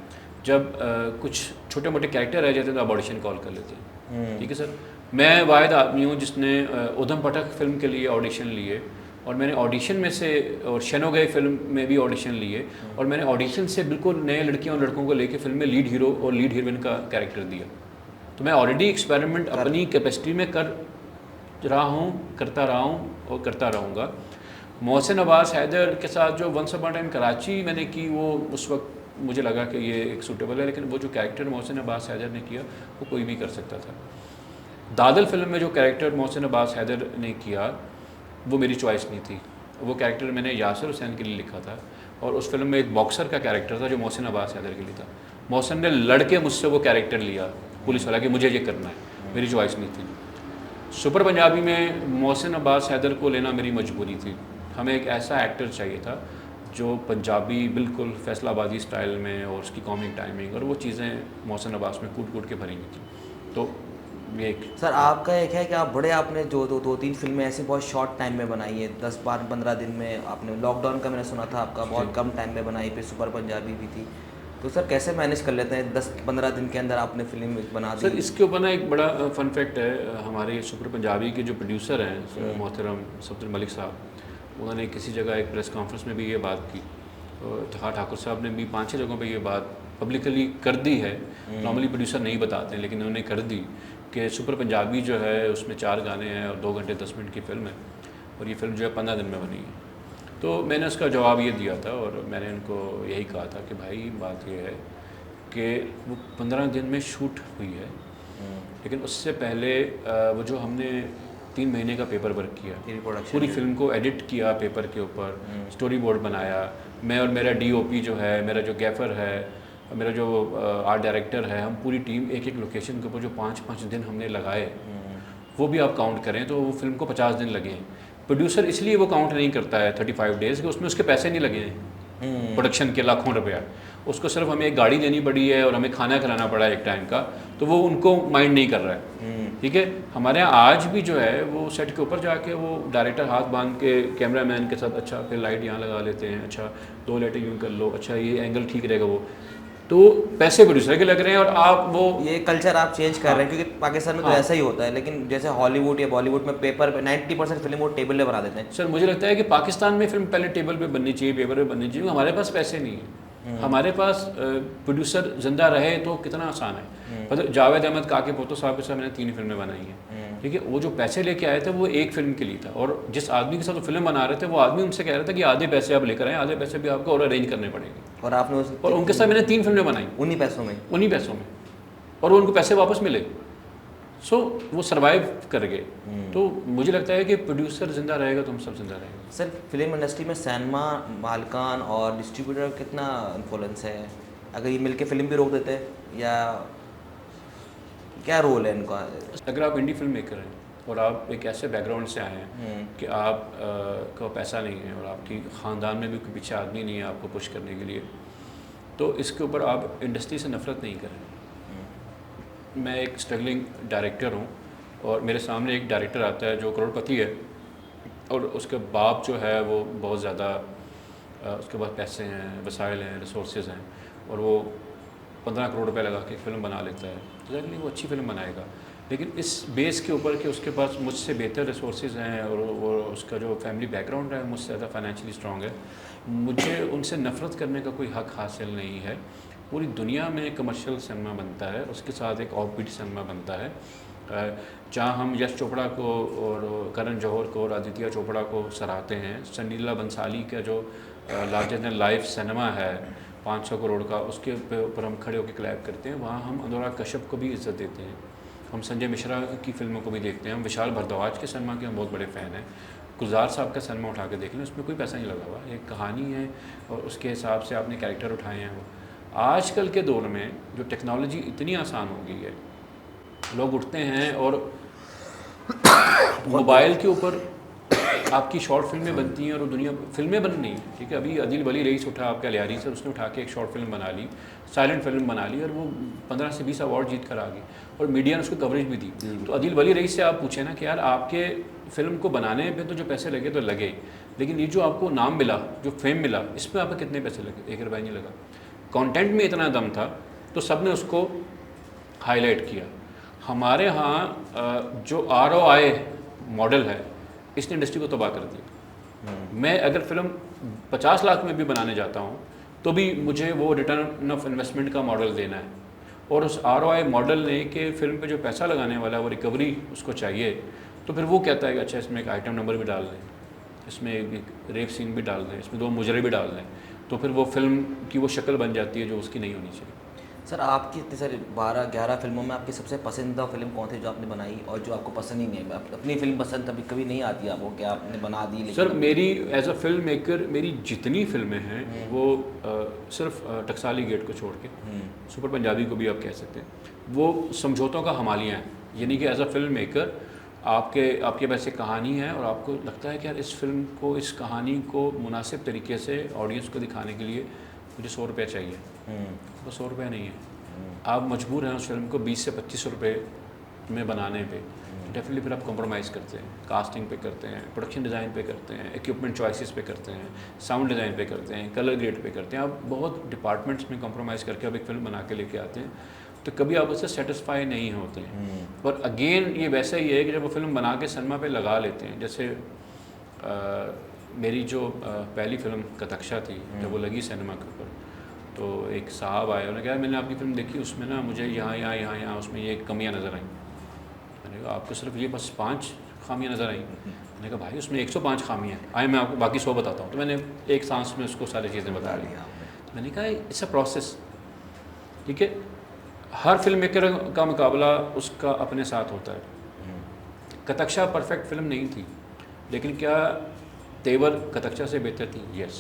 जब कुछ छोटे मोटे कैरेक्टर रह जाते हैं तो आप ऑडिशन कॉल कर लेते हैं। ठीक है सर, मैं वाहिद आदमी हूँ जिसने उधम पटक फिल्म के लिए ऑडिशन लिए, और मैंने ऑडिशन में से, और शनो गए फिल्म में भी ऑडिशन लिए, और मैंने ऑडिशन से बिल्कुल नए लड़कियों और लड़कों को लेके फिल्म में लीड हीरो और लीड हीरोइन का कैरेक्टर दिया। तो मैं ऑलरेडी एक्सपेरिमेंट अपनी कैपेसिटी में कर रहा हूँ, करता रहा हूँ और करता रहूँगा। मोहसिन अब्बास हैदर के साथ जो once upon a time Karachi मैंने की, वो उस वक्त मुझे लगा कि ये एक सूटेबल है, लेकिन वो जो कैरेक्टर मोहसिन अब्बास हैदर ने किया वो कोई भी कर सकता था। दादल फिल्म में जो कैरेक्टर मोहसिन अब्बास हैदर ने किया वो मेरी चॉइस नहीं थी। वो कैरेक्टर मैंने यासिर हुसैन के लिए लिखा था, और उस फिल्म में एक बॉक्सर का कैरेक्टर था जो मोहसिन अब्बास हैदर के लिए था। मोहसिन ने लड़के मुझसे वो कैरेक्टर लिया पुलिस वाला कि मुझे ये करना है, मेरी चॉइस नहीं थी। सुपर पंजाबी में मोहसिन अब्बास हैदर को लेना मेरी मजबूरी थी। हमें एक ऐसा एक्टर चाहिए था जो पंजाबी बिल्कुल फैसलाबादी स्टाइल में, और उसकी कॉमिक टाइमिंग और वो चीज़ें मोहसिन अब्बास में कूट कूट के भरी हुई थी। तो ये एक सर आपका एक है कि आप बड़े, आपने जो दो तीन फिल्में ऐसी बहुत शॉर्ट टाइम में बनाई है, 10-15 दिन में। आपने लॉकडाउन का मैंने सुना था आपका बहुत कम टाइम में बनाई, फिर सुपर पंजाबी भी थी। तो सर कैसे मैनेज कर लेते हैं 10-15 दिन के अंदर आपने फिल्म बना दी? सर इसके ऊपर ना एक बड़ा फन फैक्ट है। हमारे सुपर पंजाबी के जो प्रोड्यूसर हैं मोहतरम सब्जुल मलिक साहब, उन्होंने किसी जगह एक प्रेस कॉन्फ्रेंस में भी ये बात की, जहाँ ठाकुर साहब ने भी 5-6 जगहों पे ये बात पब्लिकली कर दी है। नॉर्मली प्रोड्यूसर नहीं बताते हैं, लेकिन उन्होंने कर दी कि सुपर पंजाबी जो है उसमें 4 गाने हैं और 2 घंटे 10 मिनट की फ़िल्म है, और ये फ़िल्म जो है 15 दिन में बनी है। तो मैंने उसका जवाब ये दिया था, और मैंने उनको यही कहा था कि भाई बात ये है कि वो 15 दिन में शूट हुई है, लेकिन उससे पहले वो जो हमने 3 महीने का पेपर वर्क किया, पूरी फिल्म को एडिट किया पेपर के ऊपर, स्टोरी बोर्ड बनाया, मैं और मेरा DOP जो है, मेरा जो गैफर है, मेरा जो आर्ट डायरेक्टर है, हम पूरी टीम एक लोकेशन के ऊपर जो 5-5 दिन हमने लगाए, वो भी आप काउंट करें तो वो फिल्म को 50 दिन लगे हैं। प्रोड्यूसर इसलिए वो काउंट नहीं करता है 35 डेज़ कि उसमें उसके पैसे नहीं लगे हैं प्रोडक्शन के लाखों रुपया, उसको सिर्फ हमें एक गाड़ी देनी पड़ी है और हमें खाना खिलाना पड़ा है एक टाइम का, तो वो उनको माइंड नहीं कर रहा है। ठीक है, हमारे यहाँ आज भी जो है वो सेट के ऊपर जाके वो डायरेक्टर हाथ बांध के कैमरामैन के साथ, अच्छा फिर लाइट यहाँ लगा लेते हैं, अच्छा 2 लाइटें यूँ कर लो, अच्छा ये एंगल ठीक रहेगा, वो तो पैसे प्रोड्यूसर के लग रहे हैं। और आप वो ये कल्चर आप चेंज कर रहे हैं, क्योंकि पाकिस्तान में तो ऐसा ही होता है। लेकिन जैसे हॉलीवुड या बॉलीवुड में पेपर पे 90% फिल्म वो टेबल पे बना देते हैं। सर मुझे लगता है कि पाकिस्तान में फिल्म पहले टेबल पे बननी चाहिए, पेपर पे बननी चाहिए। हमारे पास पैसे नहीं है, हमारे पास प्रोड्यूसर जिंदा रहे तो कितना आसान है। मतलब जावेद अहमद काके पोतो साहब के साथ मैंने 3 फिल्में बनाई हैं। ठीक है, वो जो पैसे लेके आए थे वो एक फिल्म के लिए था, और जिस आदमी के साथ वो फिल्म बना रहे थे वो आदमी उनसे कह रहा था कि आधे पैसे आप लेकर आए, आधे पैसे भी आपको और अरेंज करने पड़ेंगे। और आपने और उनके साथ मैंने 3 फिल्में बनाई उन्हीं पैसों में, और उनको पैसे वापस मिले। सो वो सर्वाइव कर गए। तो मुझे लगता है कि प्रोड्यूसर जिंदा रहेगा तो हम सब जिंदा रहेंगे। सर फिल्म इंडस्ट्री में सिनेमा मालिकान और डिस्ट्रीब्यूटर कितना इन्फ्लुएंस है? अगर ये मिलके फिल्म भी रोक देते हैं, या क्या रोल है इनका? अगर आप इंडी फिल्म मेकर हैं और आप एक ऐसे बैकग्राउंड से आए हैं कि आप को पैसा नहीं है और आपकी ख़ानदान में भी कोई पीछे आदमी नहीं है आपको पुश करने के लिए, तो इसके ऊपर आप इंडस्ट्री से नफ़रत नहीं करें। मैं एक स्ट्रगलिंग डायरेक्टर हूँ, और मेरे सामने एक डायरेक्टर आता है जो करोड़पति है, और उसके बाप जो है वो बहुत ज़्यादा, उसके पास पैसे हैं, वसाइल हैं, रिसोर्सेज हैं, और वो 15 करोड़ रुपए लगा के फ़िल्म बना लेता है, तो डेफिनेटली वो अच्छी फ़िल्म बनाएगा। लेकिन इस बेस के ऊपर कि उसके पास मुझसे बेहतर रिसोर्सेज हैं और उसका जो फैमिली बैकग्राउंड है मुझसे ज़्यादा फाइनेंशियली स्ट्रॉन्ग है, मुझे उनसे नफ़रत करने का कोई हक़ हासिल नहीं है। पूरी दुनिया में कमर्शियल सिनेमा बनता है, उसके साथ एक ऑफबीट सिनेमा बनता है। जहाँ हम यश चोपड़ा को और करण जौहर को और आदित्य चोपड़ा को सराहते हैं, सनी लीला बंसाली का जो लार्जर दैन लाइफ सिनेमा है 500 करोड़ का, उसके ऊपर हम खड़े होकर क्लैप करते हैं। वहाँ हम अनुराग कश्यप को भी इज्जत देते हैं, हम संजय मिश्रा की फिल्मों को भी देखते हैं, हम विशाल भारद्वाज के सिनेमा के हम बहुत बड़े फ़ैन हैं। गुलजार साहब का सिनेमा उठा के देख लें, उसमें कोई पैसा नहीं लगा हुआ, एक कहानी है और उसके हिसाब से आपने कैरेक्टर उठाए हैं। वो आजकल के दौर में जो टेक्नोलॉजी इतनी आसान हो गई है, लोग उठते हैं और मोबाइल के ऊपर आपकी शॉर्ट फिल्में बनती हैं और वो दुनिया फिल्में बन रही हैं। ठीक है, अभी अदिल वली रईस उठा आपका लियारी से, उसने उठा के एक शॉर्ट फिल्म बना ली, साइलेंट फिल्म बना ली और वो 15 से 20 अवार्ड जीत कर आ गई और मीडिया ने उसको कवरेज भी दी। तो अदिल वली रईस से आप पूछे ना कि यार आपके फिल्म को बनाने पे तो जो पैसे लगे तो लगे, लेकिन ये जो आपको नाम मिला, जो फेम मिला, इस पर आपको कितने पैसे लगे? 1 रुपया नहीं लगा। कंटेंट में इतना दम था तो सब ने उसको हाईलाइट किया। हमारे यहाँ जो ROI मॉडल है, इसने इंडस्ट्री को तबाह कर दिया। मैं अगर फिल्म 50 लाख में भी बनाने जाता हूँ तो भी मुझे वो रिटर्न ऑफ इन्वेस्टमेंट का मॉडल देना है, और उस ROI मॉडल ने कि फिल्म पे जो पैसा लगाने वाला है वो रिकवरी उसको चाहिए, तो फिर वो कहता है कि अच्छा इसमें एक आइटम नंबर भी डाल दें, इसमें एक रेप सीन भी डाल दें, इसमें 2 मुजरे भी डाल दें, तो फिर वो फिल्म की वो शक्ल बन जाती है जो उसकी नहीं होनी चाहिए। सर आपकी इतनी सारी 12-11 फिल्मों में आपकी सबसे पसंदीदा फिल्म कौन थी जो आपने बनाई और जो आपको पसंद ही नहीं है? अपनी फिल्म पसंद कभी कभी नहीं आती आपको कि आपने बना दी, लेकिन सर मेरी एज अ फिल्म मेकर मेरी जितनी फिल्में हैं वो सिर्फ टकसाली गेट को छोड़ के, सुपर पंजाबी को भी आप कह सकते हैं, वो समझौतों का हमालियाँ हैं। यानी कि एज अ फिल्म मेकर आपके पास एक कहानी है और आपको लगता है कि यार इस फिल्म को, इस कहानी को मुनासिब तरीके से ऑडियंस को दिखाने के लिए मुझे 100 रुपये चाहिए, तो 100 रुपये नहीं है, आप मजबूर हैं उस फिल्म को 20 से 25 रुपये में बनाने पे, डेफिनेटली फिर आप कॉम्प्रोमाइज़ करते हैं, कास्टिंग पे करते हैं, प्रोडक्शन डिज़ाइन पे करते हैं, इक्विपमेंट चॉइसेस पे करते हैं, साउंड डिज़ाइन पे करते हैं, कलर ग्रेड पे करते हैं, आप बहुत डिपार्टमेंट्स में कॉम्प्रोमाइज़ करके आप एक फिल्म बना के लेके आते हैं, तो कभी आप उससे सेटिस्फाई नहीं होते हैं। और अगेन ये वैसा ही है कि जब वो फिल्म बना के सिनेमा पे लगा लेते हैं, जैसे मेरी जो पहली फिल्म कतक्षा थी, जब वो लगी सिनेमा के ऊपर, तो एक साहब आए, उन्होंने कहा मैंने आपकी फिल्म देखी, उसमें ना मुझे यहाँ उसमें ये कमियाँ नज़र आईं। मैंने कहा आपको सिर्फ ये बस 5 खामियाँ नज़र आईं? मैंने कहा भाई उसमें 105 खामियाँ हैं, आए मैं आपको बाकी 100 बताता हूँ। तो मैंने एक सांस में उसको सारी चीज़ें बता दी। मैंने कहा इट्स अ प्रोसेस, ठीक है, हर फिल्म मेकर का मुकाबला उसका अपने साथ होता है। कतक्षा परफेक्ट फिल्म नहीं थी, लेकिन क्या तेवर कतक्षा से बेहतर थी? यस।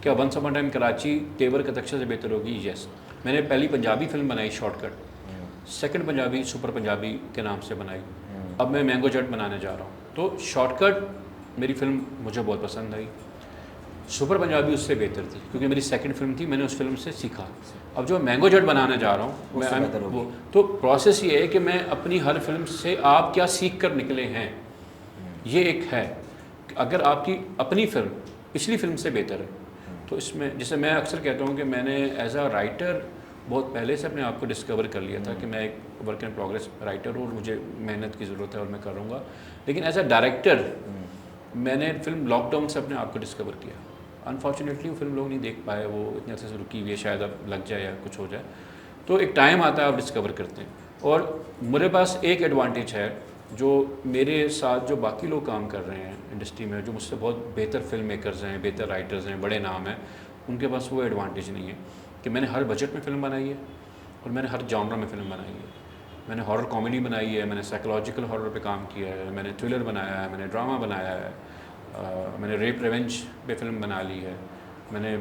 क्या वंस अपॉन टाइम कराची तेवर कतक्षा से बेहतर होगी? यस। मैंने पहली पंजाबी फिल्म बनाई shortcut, second Punjabi super Punjabi के नाम से बनाई, अब मैं मैंगो जट बनाने जा रहा हूँ। तो शॉर्टकट मेरी फिल्म मुझे बहुत पसंद आई, सुपर पंजाबी उससे बेहतर थी क्योंकि मेरी सेकंड फिल्म थी, मैंने उस फिल्म से सीखा। अब जो मैंगो जट बनाने जा रहा हूँ मैं वो, तो प्रोसेस ये है कि मैं अपनी हर फिल्म से आप क्या सीख कर निकले हैं, ये एक है। अगर आपकी अपनी फिल्म पिछली फिल्म से बेहतर है तो इसमें, जैसे मैं अक्सर कहता हूँ कि मैंने एज अ राइटर बहुत पहले से अपने आप को डिस्कवर कर लिया था कि मैं एक वर्क इन प्रोग्रेस राइटर हूँ और मुझे मेहनत की ज़रूरत है और मैं करूँगा। लेकिन एज अ डायरेक्टर मैंने फिल्म लॉकडाउन से अपने आप को डिस्कवर किया। अनफॉर्चुनेटली वो फिल्म लोग नहीं देख पाए, वो इतने अच्छे से रुकी हुई है, शायद अब लग जाए या कुछ हो जाए। तो एक टाइम आता है आप डिस्कवर करते हैं। और मेरे पास एक एडवांटेज है जो मेरे साथ जो बाकी लोग काम कर रहे हैं इंडस्ट्री में, जो मुझसे बहुत बेहतर फिल्म मेकर्स हैं, बेहतर राइटर्स हैं, बड़े नाम हैं, उनके पास वो एडवांटेज नहीं है कि मैंने हर बजट में फ़िल्म बनाई है और मैंने हर जॉनर में फ़िल्म बनाई है। मैंने हॉरर कॉमेडी बनाई है, मैंने साइकोलॉजिकल हॉरर पे काम किया है, मैंने थ्रिलर बनाया है, मैंने ड्रामा बनाया है, मैंने रेप रिवेंज पे फिल्म बना ली है, मैंने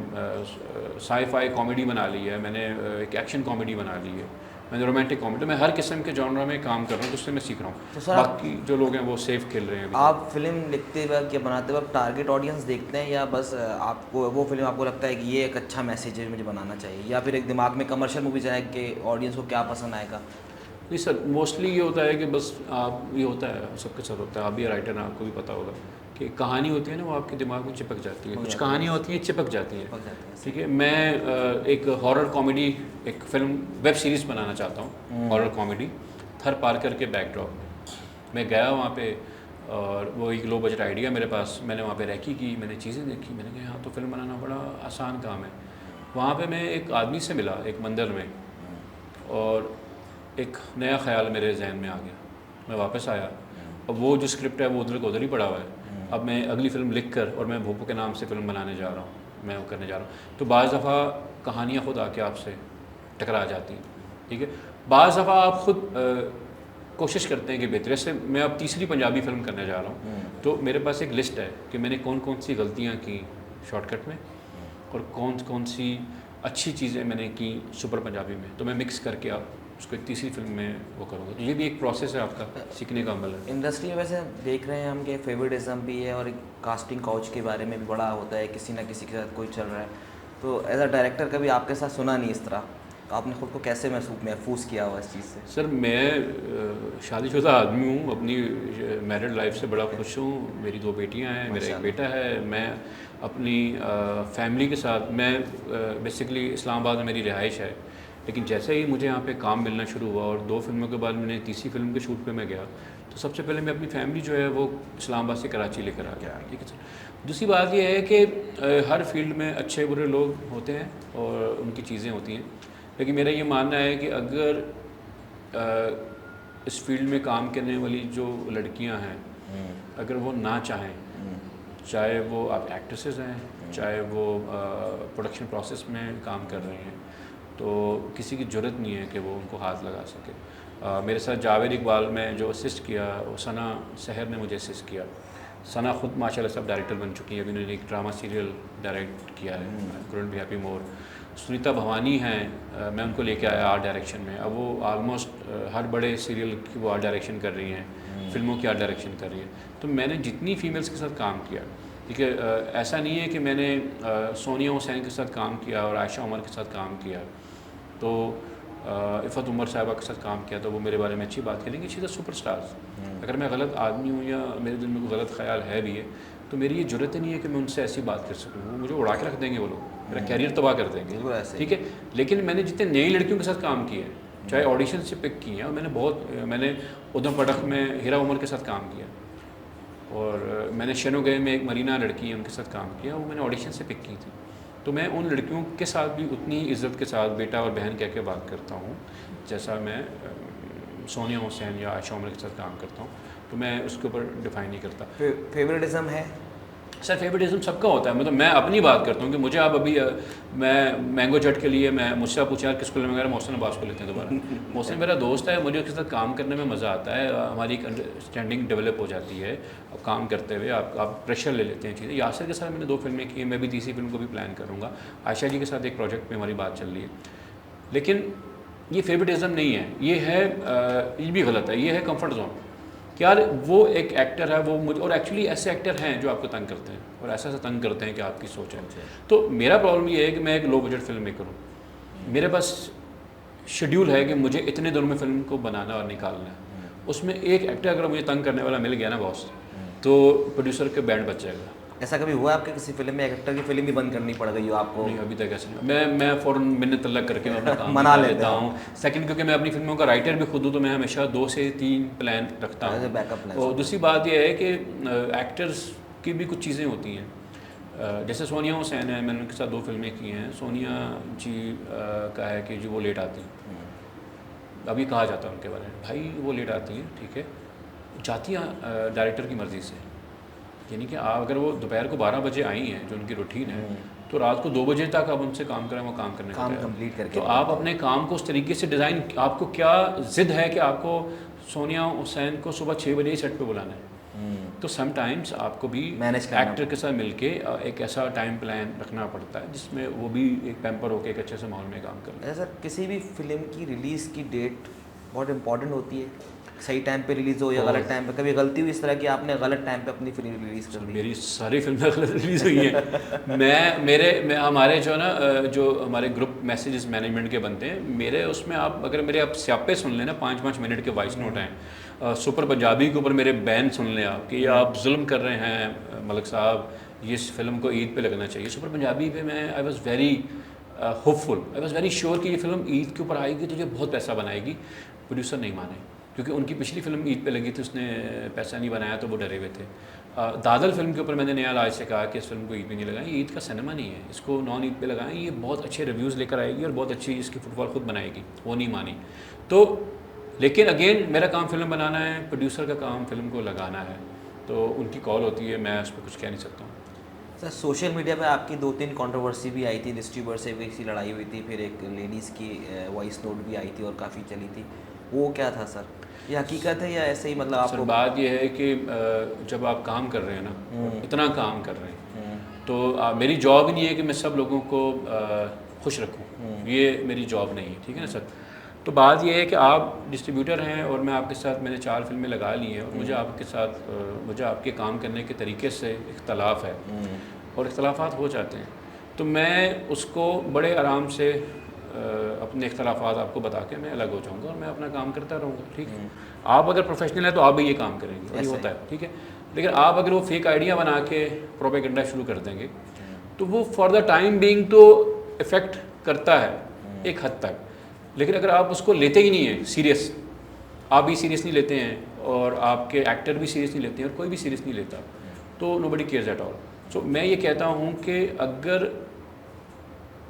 साई-फाई कॉमेडी बना ली है, मैंने एक एक्शन कॉमेडी बना ली है, मैंने रोमांटिक कॉमेडी, मैं हर किस्म के जॉनर में काम कर रहा हूँ, तो उससे मैं सीख रहा हूँ। तो सर बाकी जो लोग हैं वो सेफ खेल रहे हैं। आप फिल्म लिखते वक्त या बनाते वक्त टारगेट ऑडियंस देखते हैं या बस आपको वो फिल्म आपको लगता है कि ये एक अच्छा मैसेज है मुझे बनाना चाहिए, या फिर एक दिमाग में कमर्शियल मूवीज है कि ऑडियंस को क्या पसंद आएगा? नहीं सर, मोस्टली ये होता है कि बस आप, ये होता है सबके साथ होता है, आप भी राइटर हैं, आपको भी पता होगा कि कहानी होती है ना वो आपके दिमाग में चिपक जाती है, कुछ कहानियाँ होती हैं चिपक जाती हैं, ठीक है। मैं एक हॉरर कॉमेडी एक फिल्म वेब सीरीज़ बनाना चाहता हूँ, हॉरर कॉमेडी, थर पार्कर के बैकड्रॉप में। मैं गया वहाँ पे और वो एक लो बजट आइडिया मेरे पास, मैंने वहाँ पे रैकी की, मैंने चीज़ें देखी, मैंने कहा हाँ तो फिल्म बनाना बड़ा आसान काम है। वहाँ पे मैं एक आदमी से मिला एक मंदिर में, और एक नया ख्याल मेरे जहन में आ गया। मैं वापस आया, अब वो जो स्क्रिप्ट है वो उधर को उधर ही पड़ा हुआ है। अब मैं अगली फ़िल्म लिख कर और मैं भोपू के नाम से फ़िल्म बनाने जा रहा हूँ, मैं वो करने जा रहा हूँ। तो बाज़ दफ़ा कहानियाँ खुद आके आपसे टकरा जाती हैं, ठीक है। बाज़ दफ़ा आप खुद कोशिश करते हैं कि बेहतर। जैसे मैं अब तीसरी पंजाबी फ़िल्म करने जा रहा हूँ, तो मेरे पास एक लिस्ट है कि मैंने कौन कौन सी गलतियाँ की शॉर्टकट में और कौन कौन सी अच्छी चीज़ें मैंने की सुपर पंजाबी में, तो मैं मिक्स करके आप उसको एक तीसरी फिल्म में वो करूँगा। तो ये भी एक प्रोसेस है आपका सीखने का अमल है। इंडस्ट्री में वैसे देख रहे हैं हम कि फेवरेटिज्म भी है और कास्टिंग काउच के बारे में भी बड़ा होता है, किसी ना किसी के साथ कोई चल रहा है। तो एज अ डायरेक्टर कभी आपके साथ सुना नहीं इस तरह, तो आपने खुद को कैसे महफूज किया हुआ इस चीज़ से? सर मैं शादीशुदा आदमी हूँ, अपनी मैरिड लाइफ से बड़ा खुश हूँ। मेरी 2 बेटियाँ हैं, मेरा एक बेटा है। मैं अपनी फैमिली के साथ, मैं बेसिकली इस्लामाबाद में मेरी रिहाइश है, लेकिन जैसे ही मुझे यहाँ पे काम मिलना शुरू हुआ और 2 फिल्मों के बाद मैंने तीसरी फिल्म के शूट पे मैं गया, तो सबसे पहले मैं अपनी फैमिली जो है वो इस्लामाबाद से कराची लेकर आ गया, ठीक है सर। दूसरी बात यह है कि हर फील्ड में अच्छे बुरे लोग होते हैं और उनकी चीज़ें होती हैं, लेकिन मेरा ये मानना है कि अगर इस फील्ड में काम करने वाली जो लड़कियां हैं, अगर वो ना चाहें, चाहे वो आप एक्ट्रेसेस हैं, चाहे वो प्रोडक्शन प्रोसेस में काम कर रही हैं, तो किसी की ज़रूरत नहीं है कि वो उनको हाथ लगा सके। मेरे साथ जावेद इकबाल में जो असिस्ट किया, वो सना सहर ने मुझे असिस्ट किया। सना खुद माशाल्लाह सब डायरेक्टर बन चुकी है, अभी उन्होंने एक ड्रामा सीरियल डायरेक्ट किया है, couldn't be happy more. Sunita Bhavani हैं, मैं उनको लेके आया आर्ट डायरेक्शन में। अब वो आलमोस्ट हर बड़े सीरियल की वो आर्ट डायरेक्शन कर रही हैं, फिल्मों की आर्ट डायरेक्शन कर रही हैं। तो मैंने जितनी फीमेल्स के साथ काम किया, ठीक है, ऐसा नहीं है कि मैंने सोनिया हुसैन के साथ काम किया और आयशा उमर के साथ काम किया, तो इफ़त उमर साहिबा के साथ काम किया, तो वो मेरे बारे में अच्छी बात करेंगे, she is a super star. अगर मैं गलत आदमी हूँ या मेरे दिल में कोई गलत ख्याल है भी है, तो मेरी ये ज़रूरत ही नहीं है कि मैं उनसे ऐसी बात कर सकूँ। वो मुझे उड़ा के रख देंगे, वो लोग मेरा कैरियर तबाह कर देंगे, ठीक है। लेकिन मैंने जितने नई लड़कियों के साथ काम किया है, चाहे ऑडिशन से पिक की हैं, और मैंने उधम पटक में हीरा उमर के साथ काम किया, और मैंने शनोगए में एक मरीना लड़की है उनके साथ काम किया, वो मैंने ऑडिशन से पिक की थी। तो मैं उन लड़कियों के साथ भी उतनी इज़्ज़त के साथ बेटा और बहन कह के बात करता हूँ, जैसा मैं सोनिया हुसैन या आयशा उमर के साथ काम करता हूँ। तो मैं उसके ऊपर डिफ़ाइन नहीं करता। फेवरेटिज्म है सर, फेवरेटिज्म सबका होता है। मतलब मैं अपनी बात करता हूँ कि मुझे आप अभी मैं मैंगो चट के लिए मैं मुझसे आप पूछा किसको लेना, मेरा मोहसिन अब्बास को लेते हैं दोबारा। मोहसिन मेरा दोस्त है, मुझे उसके साथ काम करने में मज़ा आता है, हमारी एक अंडरस्टैंडिंग डेवलप हो जाती है। अब काम करते हुए आप प्रेशर ले लेते हैं चीज़ें। यासिर के साथ मैंने 2 फिल्में की हैं, मैं भी तीसरी फिल्म को भी प्लान करूँगा। आयशा जी के साथ एक प्रोजेक्ट में हमारी बात चल रही है। लेकिन ये फेवरेटिज्म नहीं है, ये है ये भी गलत है, ये है कम्फर्ट जोन। यार वो एक एक्टर है, वो मुझे, और एक्चुअली ऐसे एक्टर हैं जो आपको तंग करते हैं और ऐसा तंग करते हैं कि आपकी सोच है। तो मेरा प्रॉब्लम ये है कि मैं एक लो बजट फिल्म मेकर हूँ, मेरे पास शेड्यूल है कि मुझे इतने दिनों में फिल्म को बनाना और निकालना है। उसमें एक एक्टर अगर मुझे तंग करने वाला मिल गया ना बॉस, तो प्रोड्यूसर के बैंड बच जाएगा। ऐसा कभी हुआ आपके किसी फिल्म में एक्टर की फिल्म भी बंद करनी पड़ गई हो आपको? नहीं, अभी तक ऐसा नहीं। मैं फ़ौरन मिन्नत तल्लक करके अपना काम मना लेता हूँ। सेकंड, क्योंकि मैं अपनी फिल्मों का राइटर भी खुद हूँ, तो मैं हमेशा 2 से 3 प्लान रखता हूँ, बैकअप प्लान। और दूसरी बात यह है कि एक्टर्स की भी कुछ चीज़ें होती हैं। जैसे सोनिया हुसैन है, मैंने उनके साथ 2 फिल्में की हैं। सोनिया जी का है कि जी वो लेट आती हैं, अभी कहा जाता है उनके बारे में, भाई वो लेट आती हैं, ठीक है, जाती हैं डायरेक्टर की मर्ज़ी से। यानी कि आप अगर वो दोपहर को 12 बजे आई हैं, जो उनकी रूटीन है, तो रात को 2 बजे तक आप उनसे काम करें, वो काम करने काम कंप्लीट करके, तो आप अपने काम को उस तरीके से डिज़ाइन, आपको क्या ज़िद है कि आपको सोनिया हुसैन को सुबह 6 बजे ही सेट पे बुलाना है, तो समटाइम्स आपको भी एक्टर के साथ मिलके एक ऐसा टाइम प्लान रखना पड़ता है जिसमें वो भी एक पैम्पर होकर एक अच्छे से माहौल में काम कर। ऐसा किसी भी फिल्म की रिलीज़ की डेट बहुत इंपॉर्टेंट होती है, सही टाइम पे रिलीज़ हो या गलत टाइम पे? कभी गलती हुई इस तरह की आपने गलत टाइम पे अपनी फिल्म रिलीज़ कर दी? मेरी सारी फिल्में गलत रिलीज़ हुई हैं। मैं हमारे जो ना जो हमारे ग्रुप मैसेजेस मैनेजमेंट के बनते हैं, मेरे उसमें आप स्यापे सुन लेना, 5-5 मिनट के वॉइस नोट हैं। सुपर पंजाबी के ऊपर मेरे बैन सुन लें आप कि आप जुल्म कर रहे हैं मलिक साहब, ये इस फिल्म को ईद पे लगना चाहिए। सुपर पंजाबी पे मैं I was very hopeful, I was very sure कि ये फिल्म ईद के ऊपर आएगी तो ये बहुत पैसा बनाएगी। प्रोड्यूसर नहीं माने, क्योंकि उनकी पिछली फिल्म ईद पे लगी थी, उसने पैसा नहीं बनाया तो वो डरे हुए थे। दादल फिल्म के ऊपर मैंने नया राज से कहा कि इस फिल्म को ईद पे नहीं लगाएं, ईद का सिनेमा नहीं है, इसको नॉन ईद पे लगाएं, ये बहुत अच्छे रिव्यूज़ लेकर आएगी और बहुत अच्छी इसकी फुटबॉल खुद बनाएगी। वो नहीं मानी। तो लेकिन अगेन मेरा काम फिल्म बनाना है, प्रोड्यूसर का काम फिल्म को लगाना है, तो उनकी कॉल होती है, मैं उस पर कुछ कह नहीं सकता हूँ। सर सोशल मीडिया पे आपकी 2-3 कंट्रोवर्सी भी आई थी, डिस्ट्रीब्यूटर से भी सी लड़ाई हुई थी, फिर एक लेडीज़ की वॉइस नोट भी आई थी और काफ़ी चली थी, वो क्या था सर? ये हकीकत है या ऐसे ही मतलब सर आपको? बात ये है कि जब आप काम कर रहे हैं ना, इतना काम कर रहे हैं, तो मेरी जॉब ही नहीं है कि मैं सब लोगों को खुश रखूं, ये मेरी जॉब नहीं है, ठीक है ना सर। तो बात ये है कि आप डिस्ट्रीब्यूटर हैं और मैं आपके साथ, मैंने 4 फिल्में लगा ली हैं और मुझे आपके साथ मुझे आपके काम करने के तरीके से इख्तलाफ है और इख्तलाफात हो जाते हैं, तो मैं उसको बड़े आराम से अपने इख्तलाफात आपको बता के मैं अलग हो जाऊंगा और मैं अपना काम करता रहूँगा, ठीक है। आप अगर प्रोफेशनल है तो आप भी ये काम करेंगे, वही होता है, ठीक है। लेकिन आप अगर वो फेक आइडिया बना के प्रोपेगेंडा शुरू कर देंगे तो वो फॉर द टाइम बीइंग तो इफ़ेक्ट करता है एक हद तक, लेकिन अगर आप उसको लेते ही नहीं हैं सीरियस, आप भी सीरियस नहीं लेते हैं और आपके एक्टर भी सीरियस नहीं लेते हैं और कोई भी सीरियस नहीं लेता, तो नोबडी केयर्स एट ऑल। सो मैं ये कहता हूँ कि अगर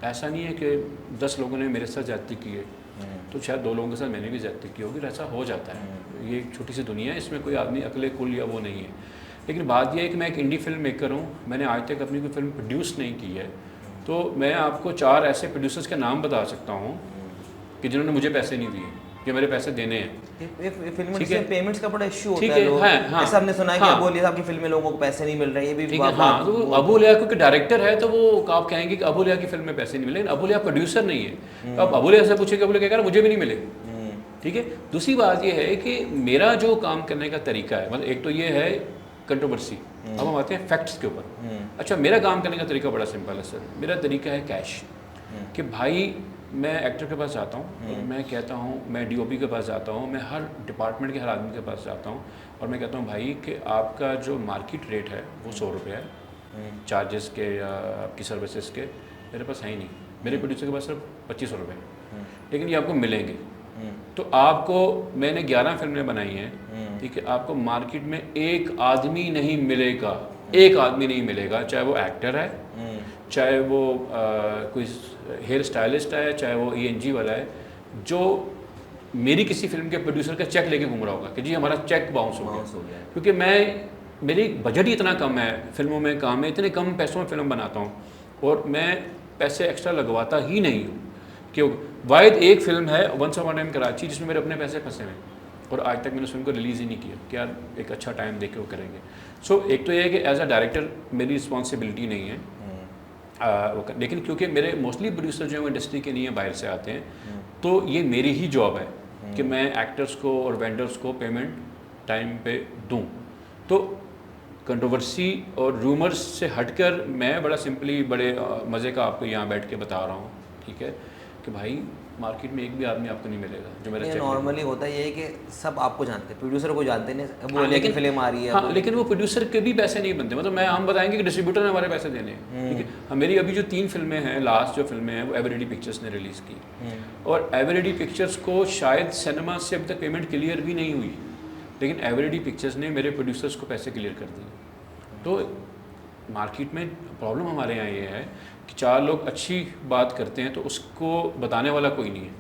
ऐसा नहीं है कि 10 लोगों ने मेरे साथ ज्यादती की है तो शायद 2 लोगों के साथ मैंने भी ज्यादती की होगी, ऐसा हो जाता है, ये एक छोटी सी दुनिया है, इसमें कोई आदमी अकले कुल या वो नहीं है। लेकिन बात यह है कि मैं एक इंडी फिल्म मेकर हूँ, मैंने आज तक अपनी कोई फिल्म प्रोड्यूस नहीं की है, तो मैं आपको 4 ऐसे प्रोड्यूसर्स के नाम बता सकता हूँ कि जिन्होंने मुझे पैसे नहीं दिए, कि मेरे पैसे देने हैं। फिल्म इंडस्ट्री में पेमेंट्स का बड़ा इश्यू होता ठीक है, है, लोग हाँ, ऐसा हमने सुना है कि हाँ। अबू अली साहब की फिल्म में लोगों को पैसे नहीं मिल रहे, ये भी ठीक है, हाँ, तो अबू लिया क्योंकि डायरेक्टर है तो वो आप कहेंगे कि अबू लिया की फिल्म में पैसे नहीं मिले, लेकिन अबू लिया प्रोड्यूसर नहीं है। अब अबू लिया से पूछेंगे, अबू लिया कह रहा मुझे भी नहीं मिले, ठीक है। दूसरी बात ये है कि मेरा जो काम करने का तरीका है, मतलब एक तो ये है कंट्रोवर्सी, अब हम आते हैं फैक्ट्स के ऊपर। अच्छा, मेरा काम करने का तरीका बड़ा सिंपल है सर, मेरा तरीका है कैश, कि भाई मैं एक्टर के पास जाता हूँ और मैं कहता हूँ, मैं डीओपी के पास जाता हूँ, मैं हर डिपार्टमेंट के हर आदमी के पास जाता हूँ और मैं कहता हूँ भाई कि आपका जो मार्केट रेट है वो 100 रुपये है, चार्जेस के या आपकी सर्विसेज के, मेरे पास है ही नहीं, मेरे प्रोड्यूसर के पास सिर्फ 2500 रुपये, लेकिन ये आपको मिलेंगे। तो आपको, मैंने 11 फिल्में बनाई हैं, ठीक है, आपको मार्केट में एक आदमी नहीं मिलेगा, एक आदमी नहीं मिलेगा, चाहे वो एक्टर है, चाहे वो कोई हेयर स्टाइलिस्ट है, चाहे वो ENG वाला है, जो मेरी किसी फिल्म के प्रोड्यूसर का चेक लेके घूम रहा होगा कि जी हमारा चेक बाउंस हो गया, क्योंकि मेरी बजट ही इतना कम है फिल्मों में, काम में इतने कम पैसों में फिल्म बनाता हूँ और मैं पैसे एक्स्ट्रा लगवाता ही नहीं हूँ। क्यों? वाहिद एक फिल्म है once upon a time Karachi, जिसमें मेरे अपने पैसे फंसे हुए और आज तक मैंने उस फिल्म को रिलीज़ ही नहीं किया कि यार एक अच्छा टाइम देख के वो करेंगे। सो एक तो ये है कि एज अ डायरेक्टर मेरी रिस्पॉन्सिबिलिटी नहीं है, लेकिन क्योंकि मेरे मोस्टली प्रोड्यूसर जो हैं वो इंडस्ट्री के नहीं है, बाहर से आते हैं, तो ये मेरी ही जॉब है कि मैं एक्टर्स को और वेंडर्स को पेमेंट टाइम पे दूं। तो कंट्रोवर्सी और रूमर्स से हटकर मैं बड़ा सिंपली, बड़े मज़े का आपको यहाँ बैठ के बता रहा हूँ, ठीक है, कि भाई मार्केट में एक भी आदमी आपको नहीं मिलेगा जो मेरा चेक। नॉर्मली होता है ये कि सब आपको जानते हैं, प्रोड्यूसर को जानते नहीं, वो लेकिन फिल्म आ रही है। हाँ, लेकिन वो प्रोड्यूसर के भी पैसे नहीं बनते, मतलब हम बताएंगे कि डिस्ट्रीब्यूटर ने हमारे पैसे देने हैं, ठीक है। मेरी अभी जो 3 फिल्में हैं, लास्ट जो फिल्में हैं वो एवरेडी पिक्चर्स ने रिलीज़ की और एवरेडी पिक्चर्स को शायद सिनेमा से अभी तक पेमेंट क्लियर भी नहीं हुई, लेकिन एवरेडी पिक्चर्स ने मेरे प्रोड्यूसर्स को पैसे क्लियर कर दिए। तो मार्केट में प्रॉब्लम हमारे यहाँ ये है कि 4 लोग अच्छी बात करते हैं तो उसको बताने वाला कोई नहीं है,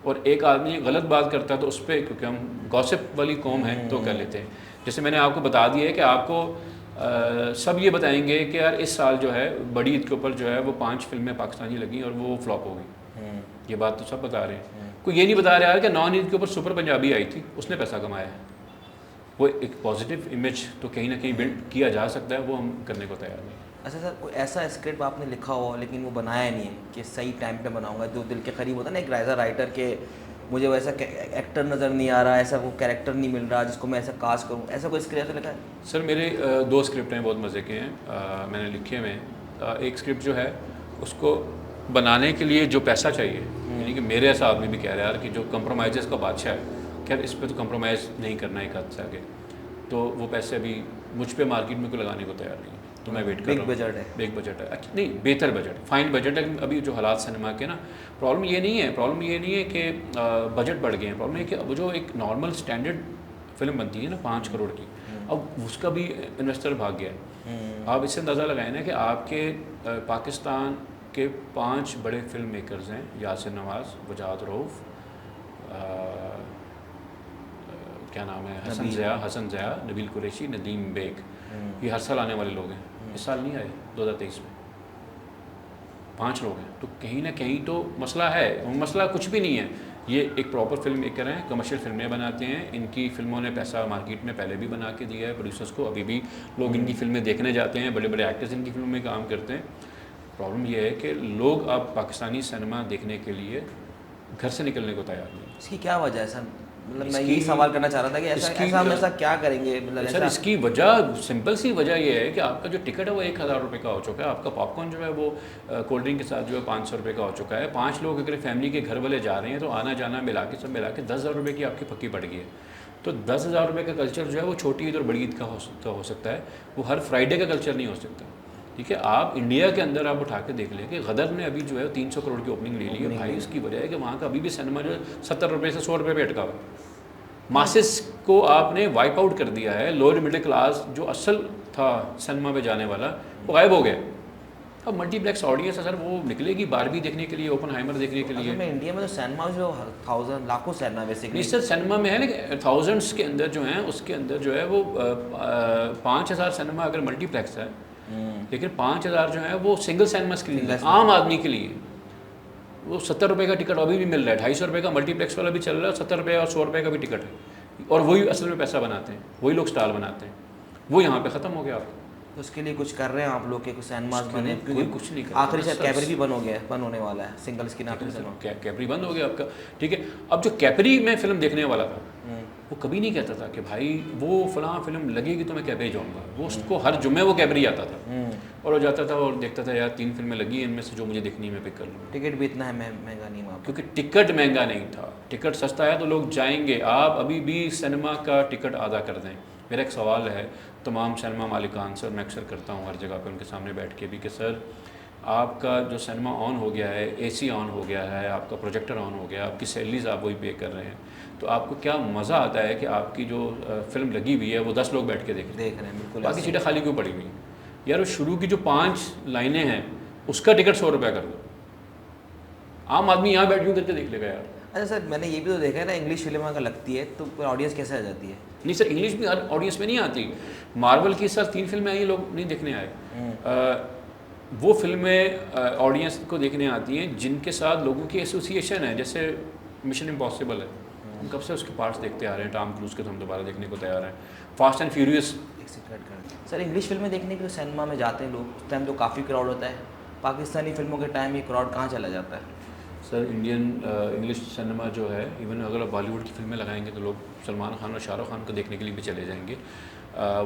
और एक आदमी गलत बात करता है तो उस पर, क्योंकि हम गॉसिप वाली कौम है तो कर लेते हैं। जैसे मैंने आपको बता दिया है कि आपको सब ये बताएंगे कि यार इस साल जो है बड़ी ईद के ऊपर जो है वो 5 फिल्में पाकिस्तानी लगी और वो फ्लॉप हो गई, ये बात तो सब बता रहे हैं। कोई ये नहीं बता रहा है कि नॉन ईद के ऊपर सुपर पंजाबी आई थी, उसने पैसा कमाया है। वो एक पॉजिटिव इमेज तो कहीं ना कहीं बिल्ड किया जा सकता है, वो हम करने को तैयार नहीं। अच्छा सर, कोई ऐसा स्क्रिप्ट आपने लिखा हो लेकिन वो बनाया नहीं है कि सही टाइम पे बनाऊंगा, जो दिल के करीब होता है ना एक राइटर राइटर के, मुझे वैसा एक्टर नज़र नहीं आ रहा, ऐसा वो कैरेक्टर नहीं मिल रहा जिसको मैं ऐसा कास्ट करूँ, ऐसा कोई स्क्रिप्ट ऐसा लिखा है? सर मेरे 2 स्क्रिप्ट हैं, बहुत मज़े के हैं, मैंने लिखे हुए हैं। एक स्क्रिप्ट जो है उसको बनाने के लिए जो पैसा चाहिए, यानी कि मेरे ऐसा आदमी भी कह रहा है यार कि जो कंप्रोमाइज़ का बादशाह है, खैर इस पर तो कंप्रोमाइज़ नहीं करना एक हद से आगे, तो वो पैसे अभी मुझ पे मार्केट में कोई लगाने को तैयार नहीं है। तो मैं वेट कर बिग रहा हूँ। बजट है। बिग बजट है, अच्छा नहीं बेहतर बजट, फाइन बजट है। अभी जो हालात सिनेमा के ना, प्रॉब्लम ये नहीं है कि बजट बढ़ गए हैं, प्रॉब्लम है कि अब जो एक नॉर्मल स्टैंडर्ड फिल्म बनती है ना 5 करोड़ की, अब उसका भी इन्वेस्टर भाग गया है। आप इससे अंदाज़ा लगाएं ना कि आपके पाकिस्तान के 5 बड़े फिल्म मेकर्स हैं, यासिर नवाज़, वजाहत रऊफ़, क्या नाम है, हसन ज़िया, नबील कुरैशी, नदीम बेग, ये हर साल आने वाले लोग हैं। इस साल नहीं आए 2023 में, 5 लोग हैं। तो कहीं ना कहीं तो मसला है, मसला कुछ भी नहीं है। ये एक प्रॉपर फिल्म मेकर हैं, कमर्शियल फिल्में बनाते हैं, इनकी फिल्मों ने पैसा मार्केट में पहले भी बना के दिया है प्रोड्यूसर्स को, अभी भी लोग इनकी फिल्में देखने जाते हैं, बड़े बड़े एक्टर्स इनकी फिल्मों में काम करते हैं। प्रॉब्लम ये है कि लोग अब पाकिस्तानी सिनेमा देखने के लिए घर से निकलने को तैयार नहीं। इसकी क्या वजह है सर? मतलब मैं यही सवाल करना चाह रहा था कि ऐसा हम ऐसा क्या करेंगे? मतलब सर इसकी वजह सिंपल सी वजह ये है कि आपका जो टिकट है वो 1000 रुपये का हो चुका है, आपका पॉपकॉर्न जो है वो कोल्ड ड्रिंक के साथ जो है 500 रुपये का हो चुका है। 5 लोग अगर फैमिली के घर वाले जा रहे हैं तो आना जाना मिला के सब मिला के 10,000 रुपये की आपकी पक्की पड़ गई है। तो 10,000 रुपये का कल्चर जो है वो छोटी ईद और बड़ी ईद का हो सकता है, वो हर फ्राइडे का कल्चर नहीं हो सकता। ठीक है, आप इंडिया के अंदर आप उठा के देख लें कि गदर ने अभी जो है 300 करोड़ की ओपनिंग ले ली है भाई। इसकी वजह है कि वहाँ का अभी भी सिनेमा जो है 70 रुपये से 100 रुपये पे अटका हुआ है। मासेस को आपने वाइप आउट कर दिया है, लोअर मिडिल क्लास जो असल था सिनेमा पे जाने वाला वो गायब हो गया। अब मल्टीप्लेक्स ऑडियंस है सर, वो निकलेगी बारबी देखने के लिए, ओपनहाइमर देखने के लिए। में इंडिया में तो सिनेमा जो 1000 लाखों सिनेमा बेसिकली नहीं सर, सिनेमा में है लेकिन थाउजेंड्स के अंदर जो है उसके अंदर जो है वो 5000 सिनेमा अगर मल्टीप्लेक्स है, लेकिन 5000 जो है वो सिंगल सिनेमा स्क्रीन है आम आदमी के लिए। वो 70 रुपये का टिकट अभी भी मिल रहा है, 250 रुपये का मल्टीप्लेक्स वाला भी चल रहा है, 70 रुपये और 100 रुपये का भी टिकट है, और वही असल में पैसा बनाते हैं, वही लोग स्टार बनाते हैं। वो यहाँ पे ख़त्म हो गया। आपको तो उसके लिए कुछ कर रहे हैं आप लोग के? कुछ सिनेमाज बने? कोई कुछ नहीं कर, आखिरी शायद कैपरी भी बंद हो गया है, बंद होने वाला है सिंगल स्क्रीन आखिरी सिनेमा। कैपरी बंद हो गया आपका। ठीक है, अब जो कैपरी में फ़िल्म देखने वाला था वो कभी नहीं कहता था कि भाई वो फलां फिल्म लगेगी तो मैं कैपरी जाऊँगा। वो उसको हर जुम्मे वो कैपरी आता था और वो जाता था और देखता था यार 3 फिल्में लगी हैं, इनमें से जो मुझे देखनी है मैं पिक कर लूँ। टिकट भी इतना है महंगा नहीं वहाँ, क्योंकि टिकट महंगा नहीं था, टिकट सस्ता है तो लोग जाएंगे। आप अभी भी सिनेमा का टिकट आधा कर दें। मेरा एक सवाल है तमाम सिनेमा मालिकान से, और मैं अक्सर करता हूँ हर जगह पे उनके सामने बैठ के भी, कि सर आपका जो सिनेमा ऑन हो गया है, एसी ऑन हो गया है, आपका प्रोजेक्टर ऑन हो गया, आपकी सैलरीज आप वही पे कर रहे हैं, तो आपको क्या मज़ा आता है कि आपकी जो फिल्म लगी हुई है वो 10 लोग बैठ के देख रहे हैं, बिल्कुल बाकी सीटें खाली क्यों पड़ी हुई हैं? यार वो शुरू की जो 5 लाइनें हैं उसका टिकट 100 रुपये कर दो, आम आदमी यहाँ बैठ यूँ करके देख लेगा यार। अच्छा सर, मैंने ये भी तो देखा है ना, इंग्लिश फिल्म अगर लगती है तो ऑडियंस कैसे आ जाती है? नहीं सर, इंग्लिश भी हर ऑडियंस में नहीं आती। मार्वल की सर 3 फिल्में आई, लोग नहीं देखने आए। वो फिल्में ऑडियंस को देखने आती हैं जिनके साथ लोगों की एसोसिएशन है, जैसे मिशन इम्पॉसिबल है, हम कब से उसके पार्ट्स देखते आ रहे हैं, टॉम क्रूज के तो हम दोबारा देखने को तैयार हैं, fast and furious. Sir English फिल्में देखने के लिए सिनेमा में जाते हैं लोग, उस टाइम तो काफ़ी क्राउड होता है, पाकिस्तानी फिल्मों के टाइम ये क्राउड कहाँ चला जाता है? सर इंडियन इंग्लिश सिनेमा जो है, इवन अगर आप बॉलीवुड की फिल्में लगाएंगे तो लोग सलमान खान और शाहरुख खान को देखने के लिए भी चले जाएंगे।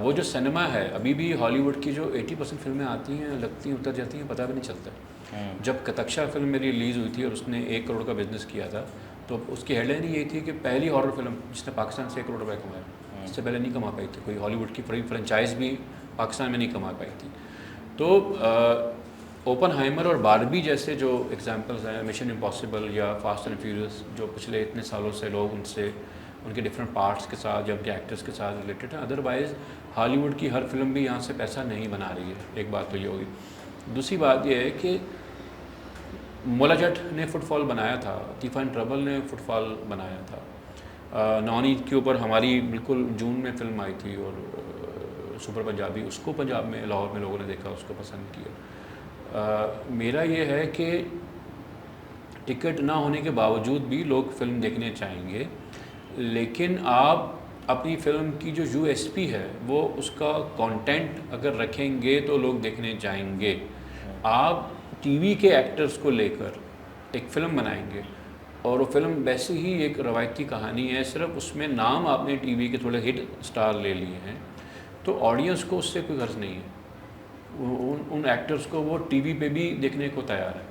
वो जो सिनेमा है अभी भी हॉलीवुड की जो 80% फिल्में आती हैं, लगती हैं, उतर जाती हैं, पता भी नहीं चलता। जब कतक्षा फिल्म मेरी रिलीज़ हुई थी और उसने 1 करोड़ का बिजनेस किया था, तो उसकी हेडलाइन यही थी कि पहली हॉरर फिल्म जिसने पाकिस्तान से 1 करोड़ रुपये कमाया। इससे पहले नहीं कमा पाई थी कोई, हॉलीवुड की बड़ी फ्रेंचाइज भी पाकिस्तान में नहीं कमा पाई थी। तो ओपनहाइमर और बारबी जैसे जो एग्जांपल्स हैं, मिशन इम्पॉसिबल या फास्ट एंड फ्यूरियस, जो पिछले इतने सालों से लोग उनसे उनके डिफरेंट पार्ट्स के साथ या उनके एक्टर्स के साथ रिलेटेड हैं। अदरवाइज़ हॉलीवुड की हर फिल्म भी यहाँ से पैसा नहीं बना रही है, एक बात तो ये होगी। दूसरी बात ये है कि मौला जट ने फुटफॉल बनाया था, तीफा एंड ट्रबल ने फुटफॉल बनाया था, नॉन ईद के ऊपर हमारी बिल्कुल जून में फिल्म आई थी और सुपर पंजाबी, उसको पंजाब में लाहौर में लोगों ने देखा, उसको पसंद किया। मेरा ये है कि टिकट ना होने के बावजूद भी लोग फ़िल्म देखने चाहेंगे, लेकिन आप अपनी फ़िल्म की जो यूएसपी है वो उसका कंटेंट अगर रखेंगे तो लोग देखने जाएंगे। आप टीवी के एक्टर्स को लेकर एक फ़िल्म बनाएंगे और वो फिल्म वैसे ही एक रवायती कहानी है, सिर्फ उसमें नाम आपने टीवी के थोड़े हिट स्टार ले लिए हैं, तो ऑडियंस को उससे कोई गर्ज नहीं है। उन एक्टर्स को वो टीवी पे भी देखने को तैयार है।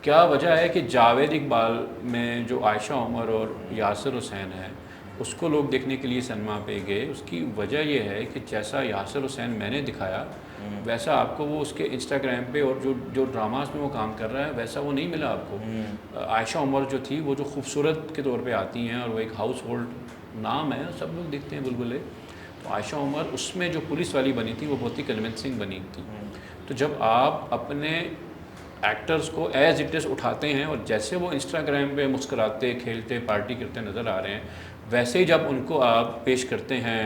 क्या वजह है कि जावेद इकबाल में जो आयशा उमर और यासिर हुसैन है, उसको लोग देखने के लिए सिनेमा पे गए। उसकी वजह यह है कि जैसा यासिर हुसैन मैंने दिखाया वैसा आपको वो उसके इंस्टाग्राम पे और जो जो ड्रामास में वो काम कर रहा है वैसा वो नहीं मिला आपको। आयशा उमर जो थी वो जो खूबसूरत के तौर पे आती हैं और वो एक हाउस होल्ड नाम है, सब लोग देखते हैं बुलबुले। तो आयशा उमर उसमें जो पुलिस वाली बनी थी वो बहुत ही कन्विंसिंग बनी थी। तो जब आप अपने एक्टर्स को एज इट इज़ उठाते हैं और जैसे वो इंस्टाग्राम पे मुस्कुराते खेलते पार्टी करते नज़र आ रहे हैं वैसे ही जब उनको आप पेश करते हैं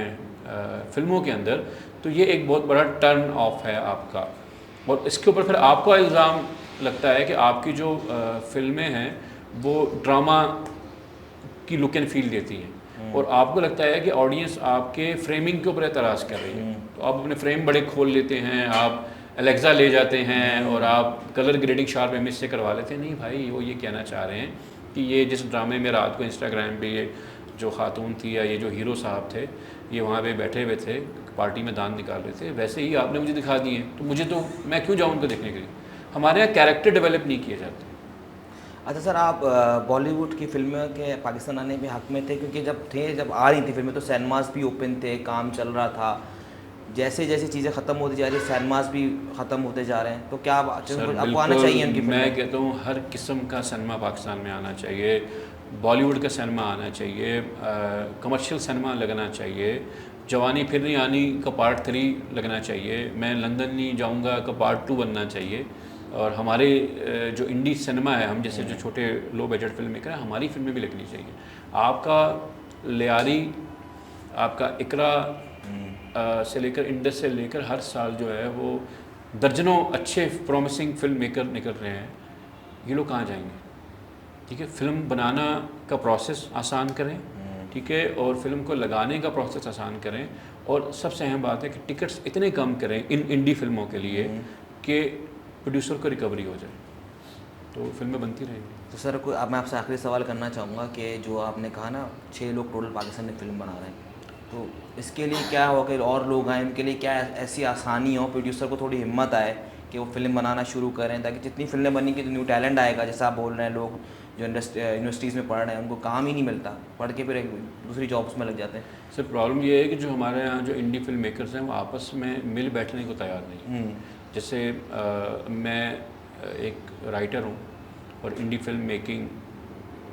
फिल्मों के अंदर, तो ये एक बहुत बड़ा टर्न ऑफ है आपका। और इसके ऊपर फिर आपको इल्ज़ाम लगता है कि आपकी जो फिल्में हैं वो ड्रामा की लुक एंड फील देती हैं और आपको लगता है कि ऑडियंस आपके फ्रेमिंग के ऊपर एतराज़ कर रही है। तो आप अपने फ्रेम बड़े खोल लेते हैं, आप एलेक्सा ले जाते हैं और आप कलर ग्रेडिंग शार्प इमेज से करवा लेते हैं। नहीं भाई, वो ये कहना चाह रहे हैं कि ये जिस ड्रामे में रात को इंस्टाग्राम पे ये जो खातून थी या ये जो हीरो साहब थे ये वहाँ पे बैठे हुए थे पार्टी में दान निकाल रहे थे, वैसे ही आपने मुझे दिखा दिए। तो मुझे तो मैं क्यों जाऊँ उनको देखने के लिए? हमारे यहाँ कैरेक्टर डेवलप नहीं किए जाते। अच्छा सर, आप बॉलीवुड की फिल्में के पाकिस्तान आने में हक में थे, क्योंकि जब आ रही थी फिल्में तो सिनेमास भी ओपन थे, काम चल रहा था। जैसे जैसे चीज़ें ख़त्म होती जा रही है सिनेमास भी ख़त्म होते जा रहे हैं, तो क्या आपको आना चाहिए उनकी फिल्में? मैं कहता हूँ हर किस्म का सिनेमा पाकिस्तान में आना चाहिए। बॉलीवुड का सिनेमा आना चाहिए, कमर्शियल सिनेमा लगना चाहिए। जवानी फिर नहीं आनी का पार्ट 3 लगना चाहिए। मैं लंदन नहीं जाऊँगा का पार्ट 2 बनना चाहिए। और हमारे जो इंडी सिनेमा है, हम जैसे जो छोटे लो बजट फिल्म मेकर हैं, हमारी फिल्में भी लगनी चाहिए। आपका लियारी, आपका इकरा से लेकर इंडस से लेकर हर साल जो है वो दर्जनों अच्छे प्रॉमिसिंग फिल्म मेकर निकल रहे हैं। ये लोग कहाँ जाएंगे? ठीक है, फिल्म बनाना का प्रोसेस आसान करें, ठीक है, और फिल्म को लगाने का प्रोसेस आसान करें। और सबसे अहम बात है कि टिकट्स इतने कम करें इन इंडी फिल्मों के लिए कि प्रोड्यूसर को रिकवरी हो जाए, तो फिल्में बनती रहेंगी। तो सर अब मैं आपसे आखिरी सवाल करना चाहूँगा कि जो आपने कहा ना 6 लोग टोटल पाकिस्तान में फ़िल्म बना रहे हैं, तो इसके लिए क्या हो कि और लोग आएँ, उनके लिए क्या ऐसी आसानी हो, प्रोड्यूसर को थोड़ी हिम्मत आए कि वो फिल्म बनाना शुरू करें, ताकि जितनी फिल्में बनी कि न्यू टैलेंट आएगा। जैसा आप बोल रहे हैं, लोग जो यूनिवर्सिटीज़ में पढ़ रहे हैं उनको काम ही नहीं मिलता, पढ़ के फिर दूसरी जॉब्स में लग जाते हैं। सर प्रॉब्लम ये है कि जो हमारे यहाँ जो इंडी फिल्म मेकर्स हैं वो आपस में मिल बैठने को तैयार नहीं। जैसे मैं एक राइटर हूँ और इंडी फिल्म मेकिंग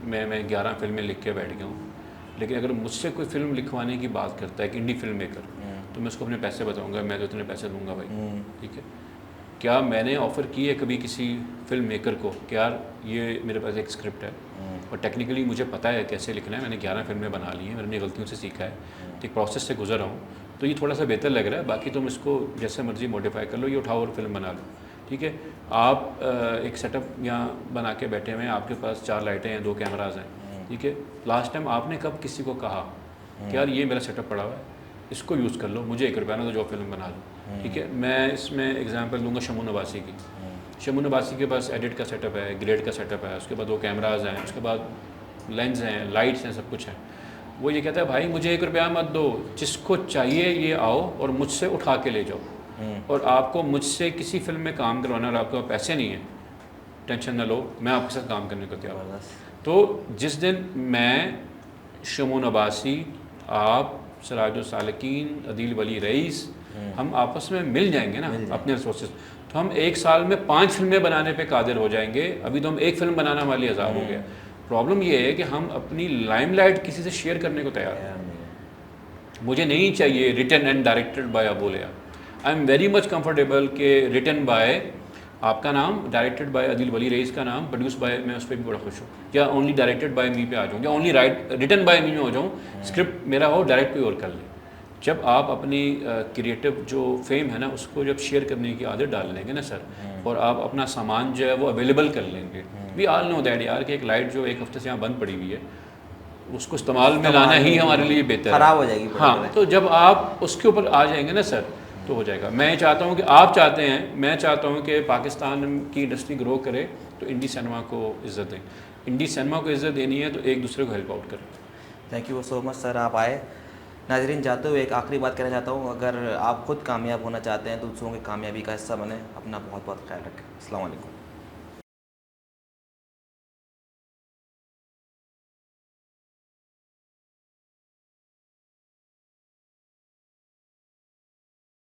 में मैं 11 फिल्में लिख के बैठ गया हूँ, लेकिन अगर मुझसे कोई फिल्म लिखवाने की बात करता है कि इंडी फिल्म मेकर, तो मैं उसको अपने पैसे बताऊँगा, मैं तो इतने पैसे दूंगा भाई, ठीक है। क्या मैंने ऑफ़र की है कभी किसी फिल्म मेकर को कि यार ये मेरे पास एक स्क्रिप्ट है और टेक्निकली मुझे पता है कैसे लिखना है, मैंने 11 फिल्में बना ली हैं, मैंने गलतियों से सीखा है, तो एक प्रोसेस से गुजर रहा हूँ, तो ये थोड़ा सा बेहतर लग रहा है, बाकी तुम इसको जैसे मर्जी मॉडिफाई कर लो, ये उठाओ और फिल्म बना लो, ठीक है। आप एक सेटअप यहाँ बना के बैठे हुए हैं, आपके पास 4 लाइटें हैं, 2 कैमराज हैं, ठीक है। लास्ट टाइम आपने कब किसी को कहा कि यार ये मेरा सेटअप पड़ा हुआ है, इसको यूज़ कर लो, मुझे 1 रुपया ना तो जो फिल्म बना लो, ठीक है। मैं इसमें एग्जांपल दूंगा शमून अब्बासी की। शमून अब्बासी के पास एडिट का सेटअप है, ग्रेड का सेटअप है, उसके बाद 2 कैमराज हैं, उसके बाद लेंस हैं, लाइट्स हैं, सब कुछ है। वो ये कहता है भाई मुझे 1 रुपया मत दो, जिसको चाहिए ये आओ और मुझसे उठा के ले जाओ। और आपको मुझसे किसी फिल्म में काम करवाना और आपके पास पैसे नहीं है, टेंशन ना लो, मैं आपके साथ काम करने को तैयार हूँ। तो जिस दिन मैं, शमून अब्बासी, आप, सिराजुल सालिकीन, अदील वली रईस, हम आपस में मिल जाएंगे ना अपने रिसोर्सेज, तो हम 1 साल में 5 फिल्में बनाने पे कादिर हो जाएंगे। अभी तो हम 1 फिल्म बनाना हमारे लिए अज़ाब हो गया। प्रॉब्लम ये है कि हम अपनी लाइमलाइट किसी से शेयर करने को तैयार हैं। मुझे नहीं चाहिए रिटन एंड डायरेक्टेड बाय अबोलिया। I am very much comfortable के रिटन बाय आपका नाम, डायरेक्टेड बाय अदील वली रईस का नाम, प्रोड्यूस बाय, मैं उस पर भी बड़ा खुश हूँ। या ओनली डायरेक्टेड बाय मी पे आ जाऊँ, या ओनली रिटन बाय मी में हो जाऊँ, स्क्रिप्ट मेरा हो, डायरेक्ट कोई और कर ले। जब आप अपनी क्रिएटिव जो फेम है ना उसको जब शेयर करने की आदत डाल लेंगे ना सर, और आप अपना सामान जो है वो अवेलेबल कर लेंगे। वी ऑल नो दैट यार कि एक लाइट जो 1 हफ्ते से यहाँ बंद पड़ी हुई है उसको इस्तेमाल में लाना ही हमारे लिए बेहतर है, ख़राब हो जाएगी। हाँ, तो जब आप उसके ऊपर आ जाएंगे ना सर तो हो जाएगा। मैं चाहता हूँ कि आप चाहते हैं, मैं चाहता हूँ कि पाकिस्तान की इंडस्ट्री ग्रो करे, तो इंडी सिनेमा को इज़्ज़त दें। इंडी सिनेमा को इज़्ज़त देनी है तो एक दूसरे को हेल्प आउट करें। Thank you so much sir, आप आए। नाज़रीन, जाते हुए एक आखिरी बात कहना चाहता हूँ, अगर आप खुद कामयाब होना चाहते हैं तो दूसरों की कामयाबी का हिस्सा बने। अपना बहुत बहुत ख्याल रखें। अस्सलाम वालेकुम।